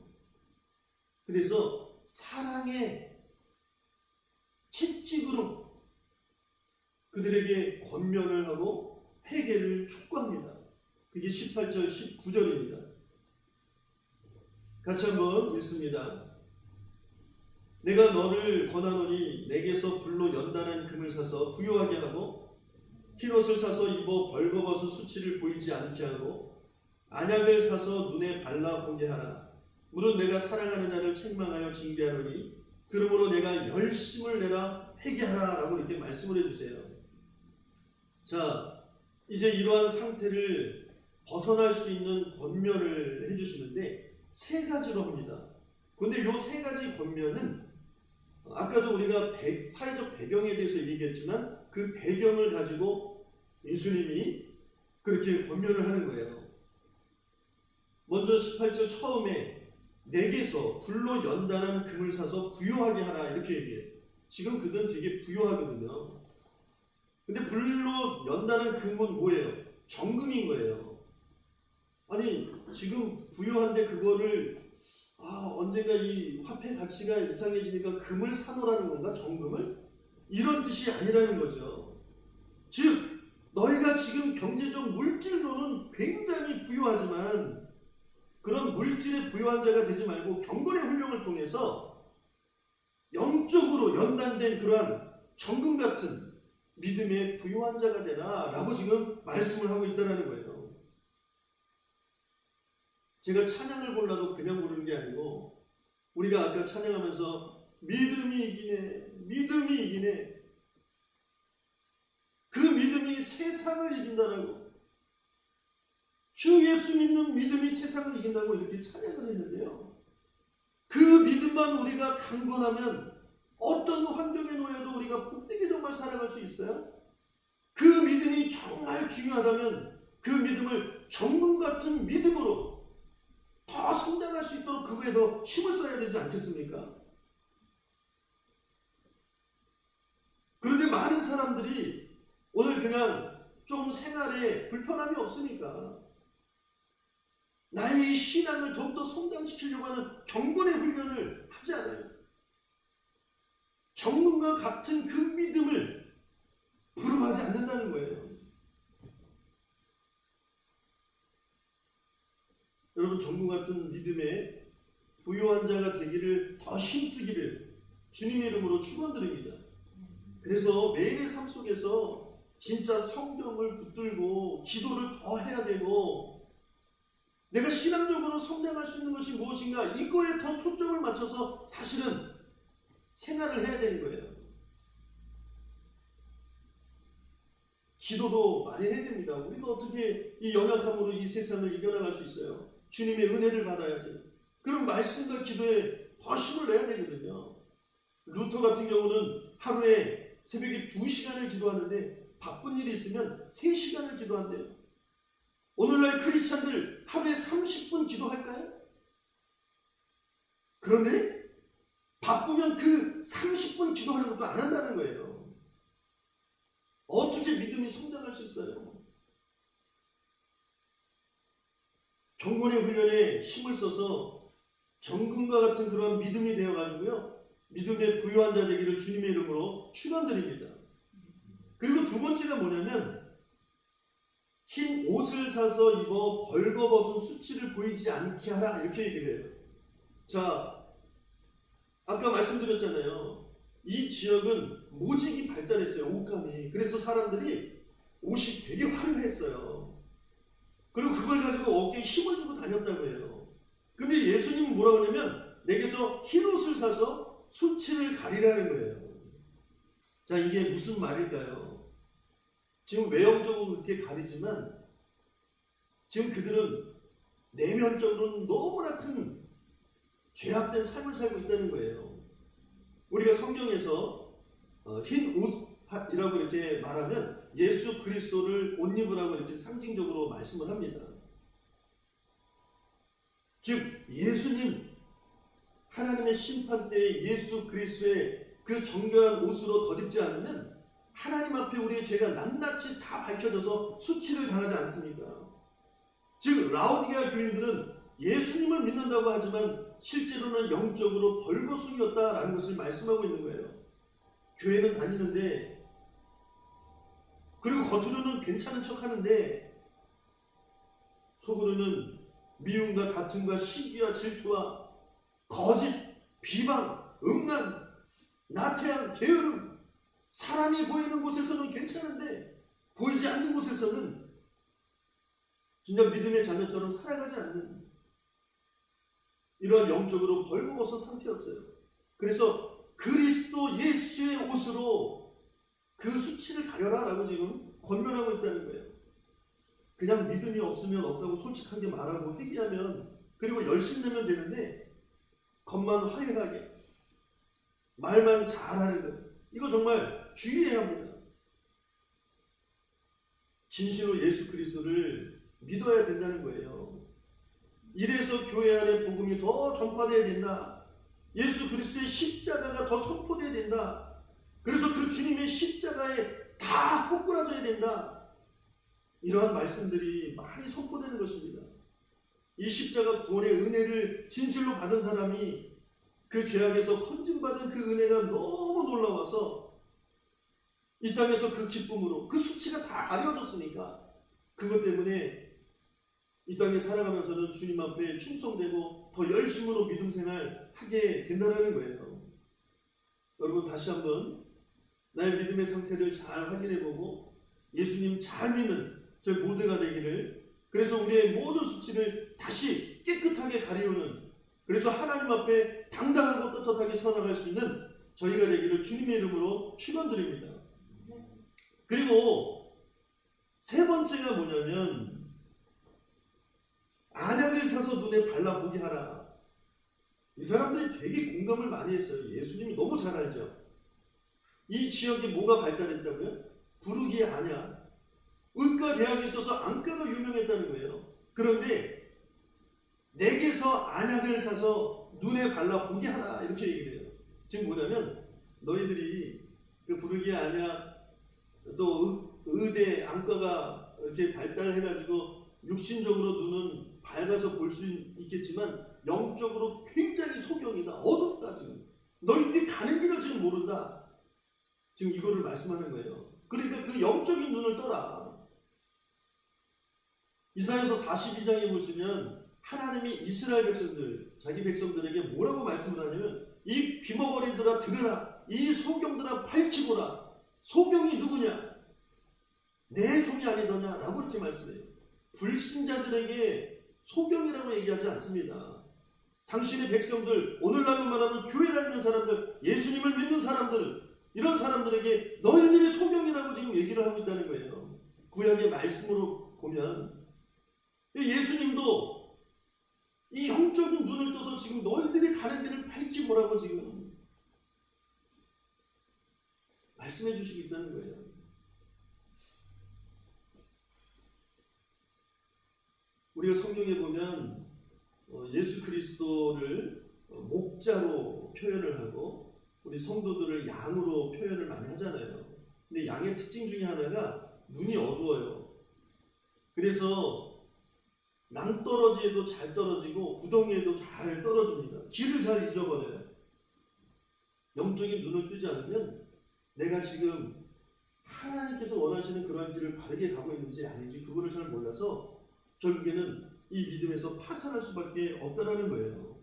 [SPEAKER 2] 그래서 사랑의 채찍으로 그들에게 권면을 하고 회개를 촉구합니다. 그게 18절 19절입니다. 같이 한번 읽습니다. 내가 너를 권하노니 내게서 불로 연단한 금을 사서 부요하게 하고 흰옷을 사서 입어 벌거벗은 수치를 보이지 않게 하고 안약을 사서 눈에 발라보게 하라. 무릇 내가 사랑하는 자를 책망하여 징계하노니 그러므로 내가 열심을 내라 회개하라 라고 이렇게 말씀을 해주세요. 자, 이제 이러한 상태를 벗어날 수 있는 권면을 해주시는데 세 가지로 합니다. 근데 요 세 가지 권면은 아까도 우리가 사회적 배경에 대해서 얘기했지만 그 배경을 가지고 예수님이 그렇게 권면을 하는 거예요. 먼저 18절 처음에 내게서 불로 연단한 금을 사서 부요하게 하라 이렇게 얘기해요. 지금 그들은 되게 부요하거든요. 근데 불로 연단한 금은 뭐예요? 정금인 거예요. 아니 지금 부요한데 그거를 언젠가 이 화폐 가치가 이상해지니까 금을 사놓으라는 건가? 정금을? 이런 뜻이 아니라는 거죠. 즉 너희가 지금 경제적 물질로는 굉장히 부유하지만 그런 물질에 부유한 자가 되지 말고 경건의 훈련을 통해서 영적으로 연단된 그러한 정금 같은 믿음의 부유한 자가 되라 라고 지금 말씀을 하고 있다는 거예요. 제가 찬양을 골라도 그냥 부르는 게 아니고 우리가 아까 찬양하면서 믿음이 이기네, 믿음이 이기네, 그 믿음이 세상을 이긴다라고, 주 예수 믿는 믿음이 세상을 이긴다고 이렇게 찬양을 했는데요. 그 믿음만 우리가 강건하면 어떤 환경에 놓여도 우리가 복되게 정말 살아갈 수 있어요. 그 믿음이 정말 중요하다면 그 믿음을 정금 같은 믿음으로 더 성장할 수 있도록 그거에 더 힘을 써야 되지 않겠습니까? 그런데 많은 사람들이 오늘 그냥 좀 생활에 불편함이 없으니까 나의 신앙을 더욱더 성장시키려고 하는 경건의 훈련을 하지 않아요. 정금과 같은 그 믿음을 부러워하지 않는다는 거예요. 여러분, 정금 같은 믿음에 부유한 자가 되기를 더 힘쓰기를 주님의 이름으로 축원드립니다. 그래서 매일의 삶 속에서 진짜 성경을 붙들고 기도를 더 해야 되고, 내가 신앙적으로 성장할 수 있는 것이 무엇인가, 이거에 더 초점을 맞춰서 사실은 생활을 해야 되는 거예요. 기도도 많이 해야 됩니다. 우리가 어떻게 이 연약함으로 이 세상을 이겨나갈 수 있어요? 주님의 은혜를 받아야죠. 그럼 말씀과 기도에 더 힘을 내야 되거든요. 루터 같은 경우는 하루에 새벽에 2시간을 기도하는데 바쁜 일이 있으면 3시간을 기도한대요. 오늘날 크리스찬들 하루에 30분 기도할까요? 그런데 바쁘면 그 30분 기도하는 것도 안 한다는 거예요. 어떻게 믿음이 성장할 수 있어요? 경건의 훈련에 힘을 써서 정금과 같은 그런 믿음이 되어가지고요, 믿음의 부유한 자 되기를 주님의 이름으로 축원드립니다. 그리고 두 번째가 뭐냐면, 흰 옷을 사서 입어 벌거벗은 수치를 보이지 않게 하라, 이렇게 얘기를 해요. 자, 아까 말씀드렸잖아요. 이 지역은 모직이 발달했어요. 옷감이. 그래서 사람들이 옷이 되게 화려했어요. 그리고 그걸 가지고 어깨에 힘을 주고 다녔다고 해요. 근데 예수님은 뭐라고 하냐면, 내게서 흰 옷을 사서 수치를 가리라는 거예요. 자, 이게 무슨 말일까요? 지금 외형적으로 그렇게 가리지만 지금 그들은 내면적으로는 너무나 큰 죄악된 삶을 살고 있다는 거예요. 우리가 성경에서 흰 옷이라고 이렇게 말하면 예수 그리스도를 옷 입으라고 이렇게 상징적으로 말씀을 합니다. 즉 예수님, 하나님의 심판 때에 예수 그리스도의 그 정결한 옷으로 덧입지 않으면 하나님 앞에 우리의 죄가 낱낱이 다 밝혀져서 수치를 당하지 않습니까? 즉 라오디게아 교인들은 예수님을 믿는다고 하지만 실제로는 영적으로 벌거숭이었다라는 것을 말씀하고 있는 거예요. 교회는 다니는데, 그리고 겉으로는 괜찮은 척 하는데 속으로는 미움과 다툼과 시기와 질투와 거짓, 비방, 음란, 나태함, 게으름, 사람이 보이는 곳에서는 괜찮은데 보이지 않는 곳에서는 진짜 믿음의 자녀처럼 살아가지 않는 이러한 영적으로 벌거벗은 상태였어요. 그래서 그리스도 예수의 옷으로 그 수치를 가려라 라고 지금 권면하고 있다는 거예요. 그냥 믿음이 없으면 없다고 솔직하게 말하고 회개하면 그리고 열심 내면 되는데 겉만 화려하게 말만 잘하는 것, 이거 정말 주의해야 합니다. 진실로 예수 그리스도를 믿어야 된다는 거예요. 이래서 교회 안에 복음이 더 전파되어야 된다. 예수 그리스도의 십자가가 더 선포되어야 된다. 그래서 그 주님의 십자가에 다 꼬꾸라져야 된다. 이러한 말씀들이 많이 선포되는 것입니다. 이 십자가 구원의 은혜를 진실로 받은 사람이 그 죄악에서 건진받은 그 은혜가 너무 놀라워서 이 땅에서 그 기쁨으로 그 수치가 다 가려졌으니까 그것 때문에 이 땅에 살아가면서는 주님 앞에 충성되고 더 열심으로 믿음 생활 하게 된다는 거예요. 여러분 다시 한번 나의 믿음의 상태를 잘 확인해보고 예수님 잘 믿는 저희 모두가 되기를, 그래서 우리의 모든 수치를 다시 깨끗하게 가리우는, 그래서 하나님 앞에 당당하고 떳떳하게 서나갈 수 있는 저희가 되기를 주님의 이름으로 축원드립니다. 그리고 세 번째가 뭐냐면 안약을 사서 눈에 발라보게 하라. 이 사람들이 되게 공감을 많이 했어요. 예수님이 너무 잘 알죠. 이 지역에 뭐가 발달했다고요? 부르기의 안약. 의과 대학에 있어서 안과가 유명했다는 거예요. 그런데 내게서 안약을 사서 눈에 발라보게 하라 이렇게 얘기를 해요. 지금 뭐냐면 너희들이 그 부르기의 안약 또 의대 안과가 이렇게 발달해가지고 육신적으로 눈은 밝아서 볼 수 있겠지만 영적으로 굉장히 소경이다. 어둡다. 지금 너희들이 가는 길을 지금 모른다. 지금 이거를 말씀하는 거예요. 그러니까 그 영적인 눈을 떠라. 이사야서 42장에 보시면 하나님이 이스라엘 백성들, 자기 백성들에게 뭐라고 말씀을 하냐면 이 귀머거리들아 들으라. 이 소경들아 밝히보라. 소경이 누구냐? 내 종이 아니더냐? 라고 이렇게 말씀해요. 불신자들에게 소경이라고 얘기하지 않습니다. 당신의 백성들, 오늘날로 말하면 교회 다니는 사람들, 예수님을 믿는 사람들, 이런 사람들에게 너희들이 소경이라고 지금 얘기를 하고 있다는 거예요. 구약의 말씀으로 보면 예수님도 이 영적인 눈을 떠서 지금 너희들이 가는 길을 밝히보라고 지금 말씀해 주시고 있다는 거예요. 우리가 성경에 보면 예수 그리스도를 목자로 표현을 하고 우리 성도들을 양으로 표현을 많이 하잖아요. 근데 양의 특징 중에 하나가 눈이 어두워요. 그래서 낭떠러지에도 잘 떨어지고 구덩이에도 잘 떨어집니다. 길을 잘 잊어버려요. 영적인 눈을 뜨지 않으면 내가 지금 하나님께서 원하시는 그런 길을 바르게 가고 있는지 아닌지 그거를 잘 몰라서 결국에는 이 믿음에서 파산할 수밖에 없다라는 거예요.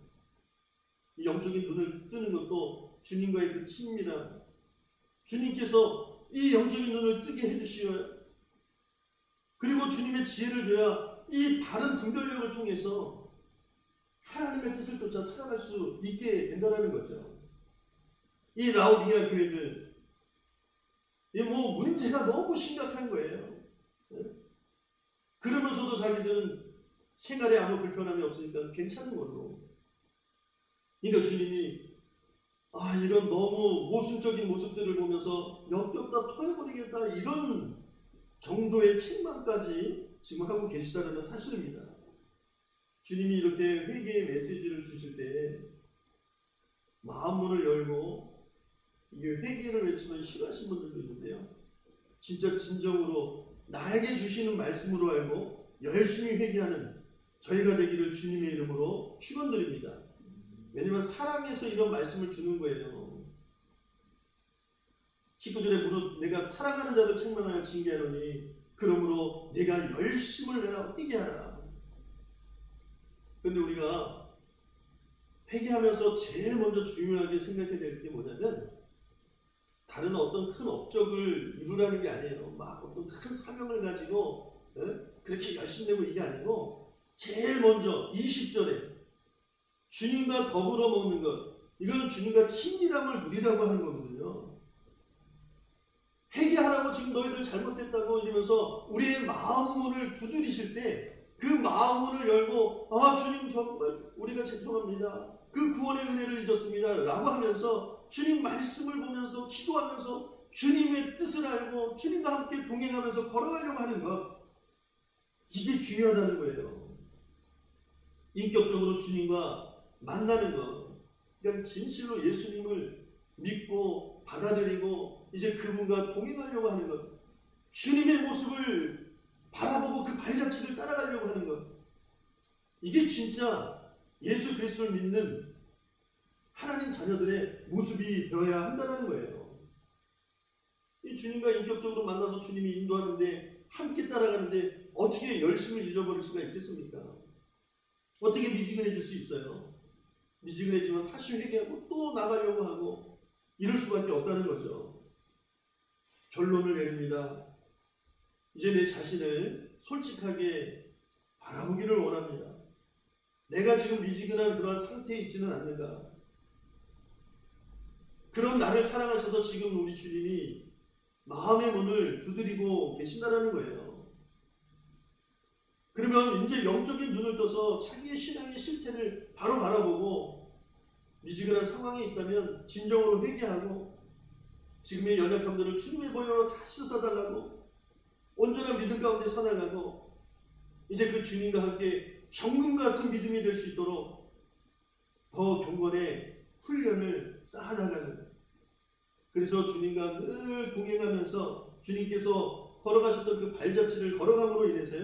[SPEAKER 2] 이 영적인 눈을 뜨는 것도 주님과의 그 친밀함, 주님께서 이 영적인 눈을 뜨게 해주시어요. 그리고 주님의 지혜를 줘야 이 바른 분별력을 통해서 하나님의 뜻을 쫓아 살아갈 수 있게 된다는 거죠. 이 라오디게아 교회는 문제가 너무 심각한 거예요. 그러면서도 자기들은 생활에 아무 불편함이 없으니까 괜찮은 걸로. 그러니까 주님이 이런 너무 모순적인 모습들을 보면서 역겹다 토해버리겠다 이런 정도의 책망까지 지금 하고 계시다는 사실입니다. 주님이 이렇게 회개의 메시지를 주실 때 마음문을 열고 이게 회개를 외치면 싫어하시는 분들도 있는데요. 진짜 진정으로 나에게 주시는 말씀으로 알고 열심히 회개하는 저희가 되기를 주님의 이름으로 축원드립니다. 왜냐하면 사랑해서 이런 말씀을 주는 거예요. 19절에 무릇 내가 사랑하는 자를 책망하여 징계하노니 그러므로 내가 열심을 내라 뛰게 하라. 그런데 우리가 회개하면서 제일 먼저 중요하게 생각해야 될 게 뭐냐면 다른 어떤 큰 업적을 이루라는 게 아니에요. 막 어떤 큰 사명을 가지고 그렇게 열심히 내고 이게 아니고 제일 먼저 20절에 주님과 더불어 먹는 것, 이건 주님과 친밀함을 누리라고 하는 거거든요. 회개하라고 지금 너희들 잘못됐다고 이러면서 우리의 마음문을 두드리실 때 그 마음문을 열고 주님 정말 우리가 죄송합니다. 그 구원의 은혜를 잊었습니다. 라고 하면서 주님 말씀을 보면서 기도하면서 주님의 뜻을 알고 주님과 함께 동행하면서 걸어가려고 하는 것, 이게 중요하다는 거예요. 인격적으로 주님과 만나는 것, 그러니까 진실로 예수님을 믿고 받아들이고 이제 그분과 동행하려고 하는 것, 주님의 모습을 바라보고 그 발자취를 따라가려고 하는 것, 이게 진짜 예수 그리스도를 믿는 하나님 자녀들의 모습이 되어야 한다는 거예요. 이 주님과 인격적으로 만나서 주님이 인도하는데 함께 따라가는데 어떻게 열심을 잊어버릴 수가 있겠습니까? 어떻게 미지근해질 수 있어요? 미지근해지면 다시 회개하고 또 나가려고 하고 이럴 수밖에 없다는 거죠. 결론을 내립니다. 이제 내 자신을 솔직하게 바라보기를 원합니다. 내가 지금 미지근한 그러한 상태에 있지는 않는가? 그런 나를 사랑하셔서 지금 우리 주님이 마음의 문을 두드리고 계신다는 거예요. 그러면 이제 영적인 눈을 떠서 자기의 신앙의 실체를 바로 바라보고 미지근한 상황에 있다면 진정으로 회개하고 지금의 연약함들을 주님의 보혈로 다 씻어달라고 온전한 믿음 가운데 서나가고 이제 그 주님과 함께 정금 같은 믿음이 될 수 있도록 더 경건의 훈련을 쌓아나가는, 그래서 주님과 늘 동행하면서 주님께서 걸어가셨던 그 발자취를 걸어감으로 인해서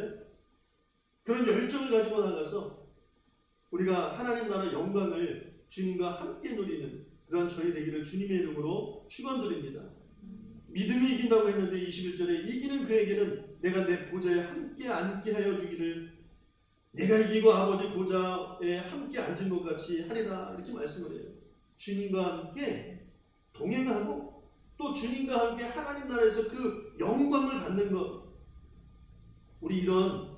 [SPEAKER 2] 그런 열정을 가지고 나가서 우리가 하나님 나라 영광을 주님과 함께 누리는 그런 저희 되기를 주님의 이름으로 축원드립니다. 믿음이 이긴다고 했는데 21절에 이기는 그에게는 내가 내 보좌에 함께 앉게 하여 주기를, 내가 이기고 아버지 보좌에 함께 앉은 것 같이 하리라, 이렇게 말씀을 해요. 주님과 함께 동행하고 또 주님과 함께 하나님 나라에서 그 영광을 받는 것, 우리 이런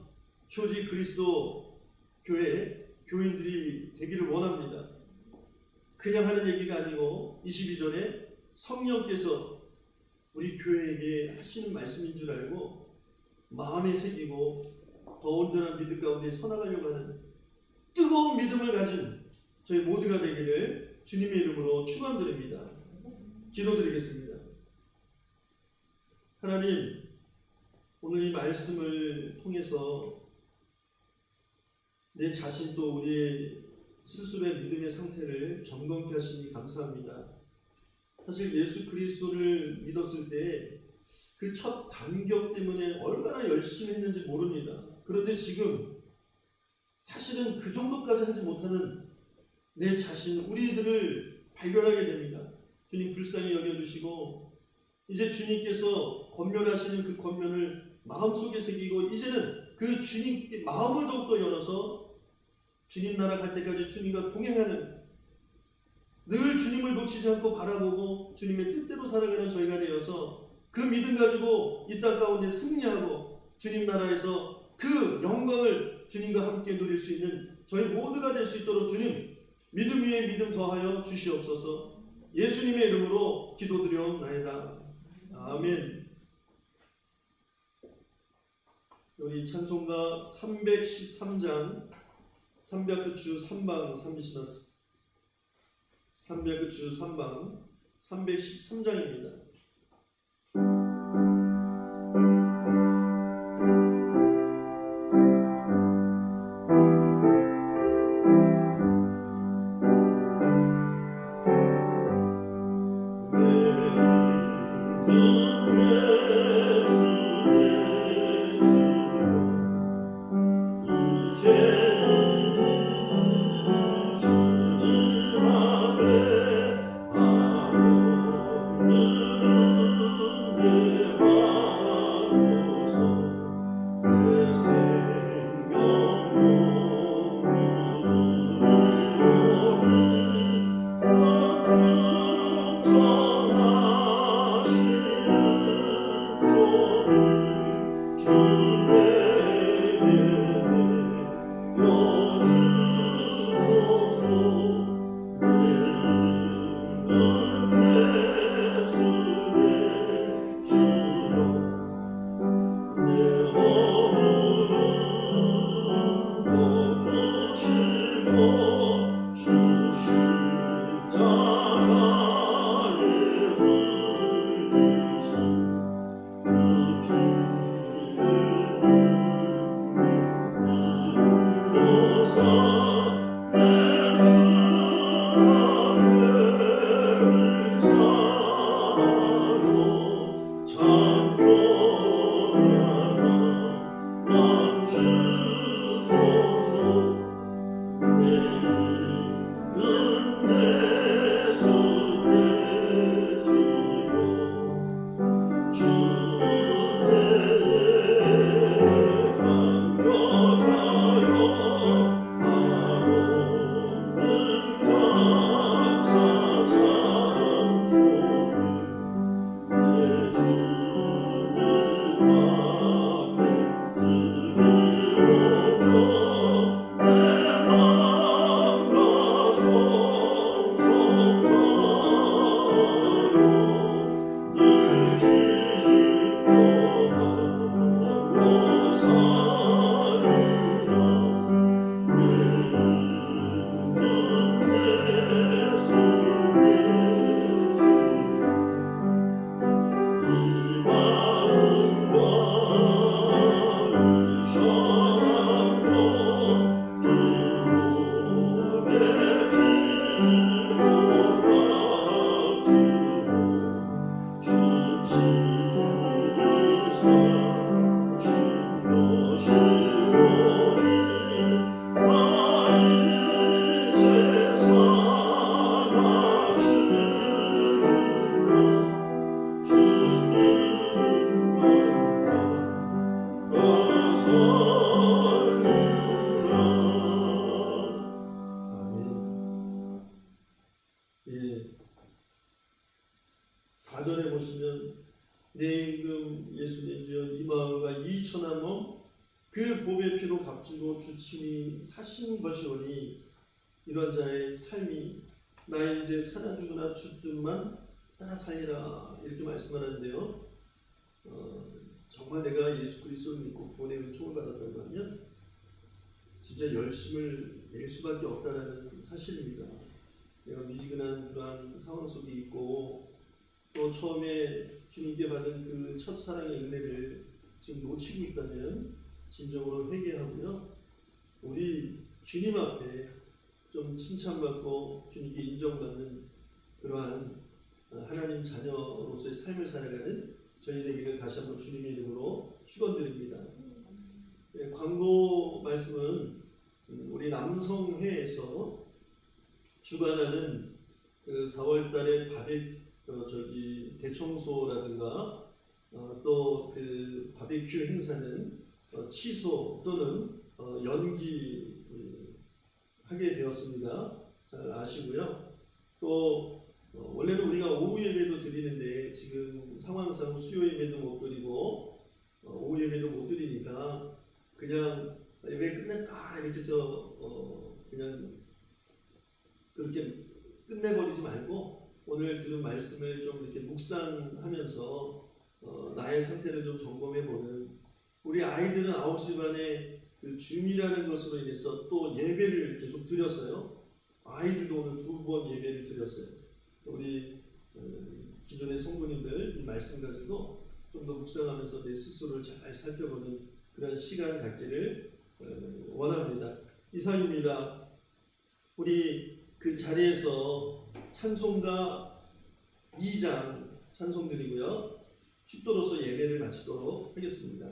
[SPEAKER 2] 효지 그리스도 교회 교인들이 되기를 원합니다. 그냥 하는 얘기가 아니고 22절에 성령께서 우리 교회에게 하시는 말씀인 줄 알고 마음에 새기고 더 온전한 믿음 가운데 서나가려고 하는 뜨거운 믿음을 가진 저희 모두가 되기를 주님의 이름으로 축원드립니다. 기도드리겠습니다. 하나님, 오늘 이 말씀을 통해서 내 자신 또 우리의 스스로의 믿음의 상태를 점검케 하시니 감사합니다. 사실 예수 그리스도를 믿었을 때 그 첫 감격 때문에 얼마나 열심히 했는지 모릅니다. 그런데 지금 사실은 그 정도까지 하지 못하는 내 자신, 우리들을 발견하게 됩니다. 주님 불쌍히 여겨주시고 이제 주님께서 권면하시는 그 권면을 마음속에 새기고 이제는 그 주님께 마음을 더욱더 열어서 주님 나라 갈 때까지 주님과 동행하는, 늘 주님을 놓치지 않고 바라보고 주님의 뜻대로 살아가는 저희가 되어서 그 믿음 가지고 이 땅 가운데 승리하고 주님 나라에서 그 영광을 주님과 함께 누릴 수 있는 저희 모두가 될 수 있도록 주님 믿음 위에 믿음 더하여 주시옵소서. 예수님의 이름으로 기도드려옵나이다. 아멘. 우리 찬송가 313장 300주 3방 삼으시나스 300주 3방 313장입니다. 아멘. 예. 4절에 보시면 내 임금 예수 내 주여 이 마음과 이 천한 몸 그 보배 피로 값지고 주친이 사신 것이오니 이런 자의 삶이 나 이제 살아 죽으나 주 뜻만 따라 살리라 이렇게 말씀하는데요. 정말 내가 예수 그리스도를 믿고 구원의 은총을 받았다고 하면 진짜 열심을 낼 수밖에 없다는 사실입니다. 내가 미지근한 그러한 상황 속에 있고 또 처음에 주님께 받은 그 첫사랑의 은혜를 지금 놓치고 있다면 진정으로 회개하고요. 우리 주님 앞에 좀 칭찬받고 주님께 인정받는 그러한 하나님 자녀로서의 삶을 살아가는 저희 되기를 다시 한번 주님의 이름으로 축원드립니다. 네, 광고 말씀은 우리 남성회에서 주관하는 그 4월달에 대청소라든가 또 그 바베큐 행사는 취소 또는 연기하게 되었습니다. 잘 아시고요. 또 원래는 우리가 오후 예배도 드리는데 지금 상황상 수요 예배도 못 드리고 오후 예배도 못 드리니까 그냥 예배 끝냈다 이렇게 해서 그냥 그렇게 끝내버리지 말고 오늘 들은 말씀을 좀 이렇게 묵상하면서 나의 상태를 좀 점검해보는 우리 아이들은 9시 반에 그 줌이라는 것으로 인해서 또 예배를 계속 드렸어요. 아이들도 오늘 2번 예배를 드렸어요. 우리 기존의 성도님들 이 말씀 가지고 좀 더 묵상하면서 내 스스로를 잘 살펴보는 그런 시간 갖기를 원합니다. 이상입니다. 우리 그 자리에서 찬송가 2장 찬송 드리고요. 축도로서 예배를 마치도록 하겠습니다.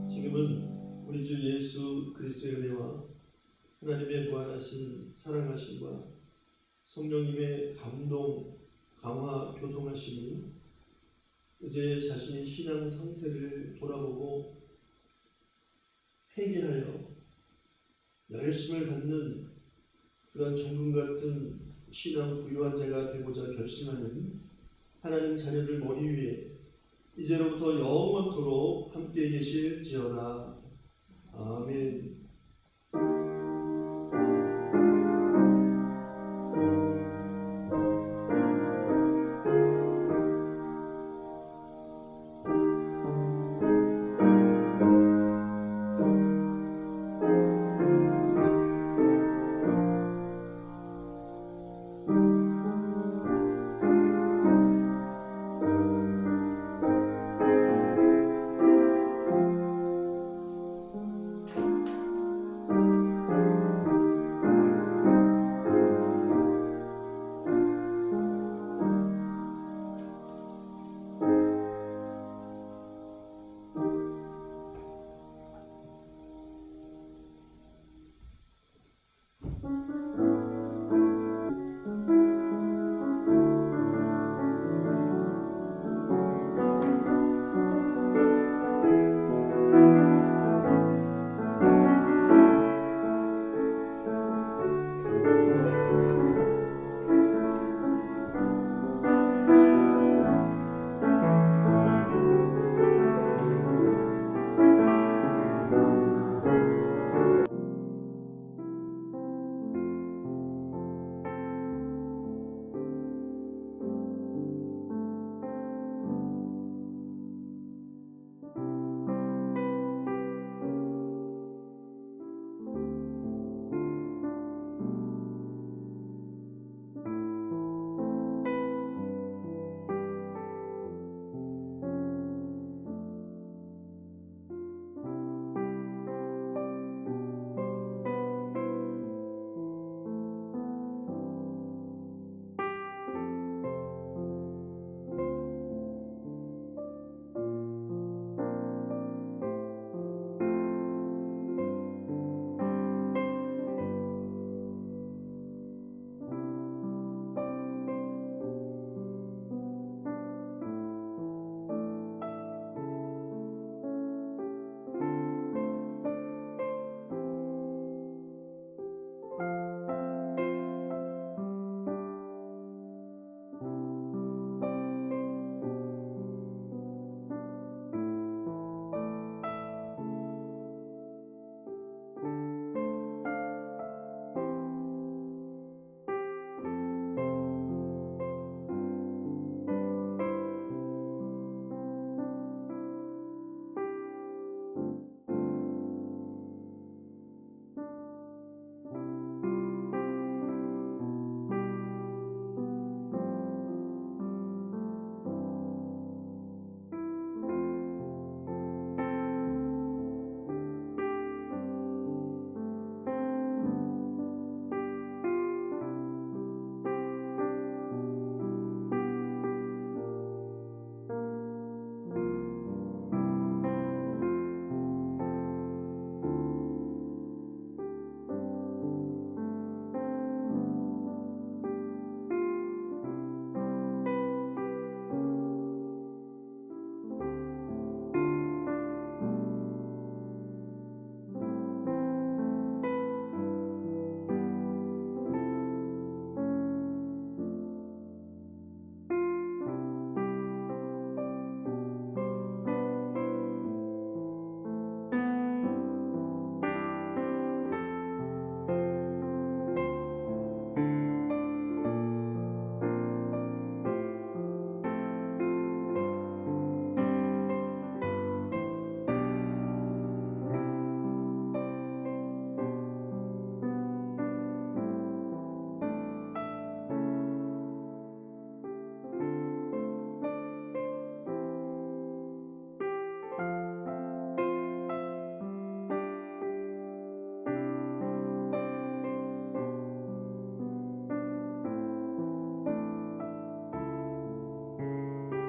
[SPEAKER 2] 지금은 우리 주 예수 그리스도의 은혜와 하나님의 무한하신 사랑하심과 성령님의 감동, 강화, 교통하심이 이제 자신의 신앙 상태를 돌아보고 회개하여 열심을 갖는 그런 정금 같은 신앙 부유한 자가 되고자 결심하는 하나님 자녀들 머리 위에 이제로부터 영원토록 함께 계실지어다. 아멘.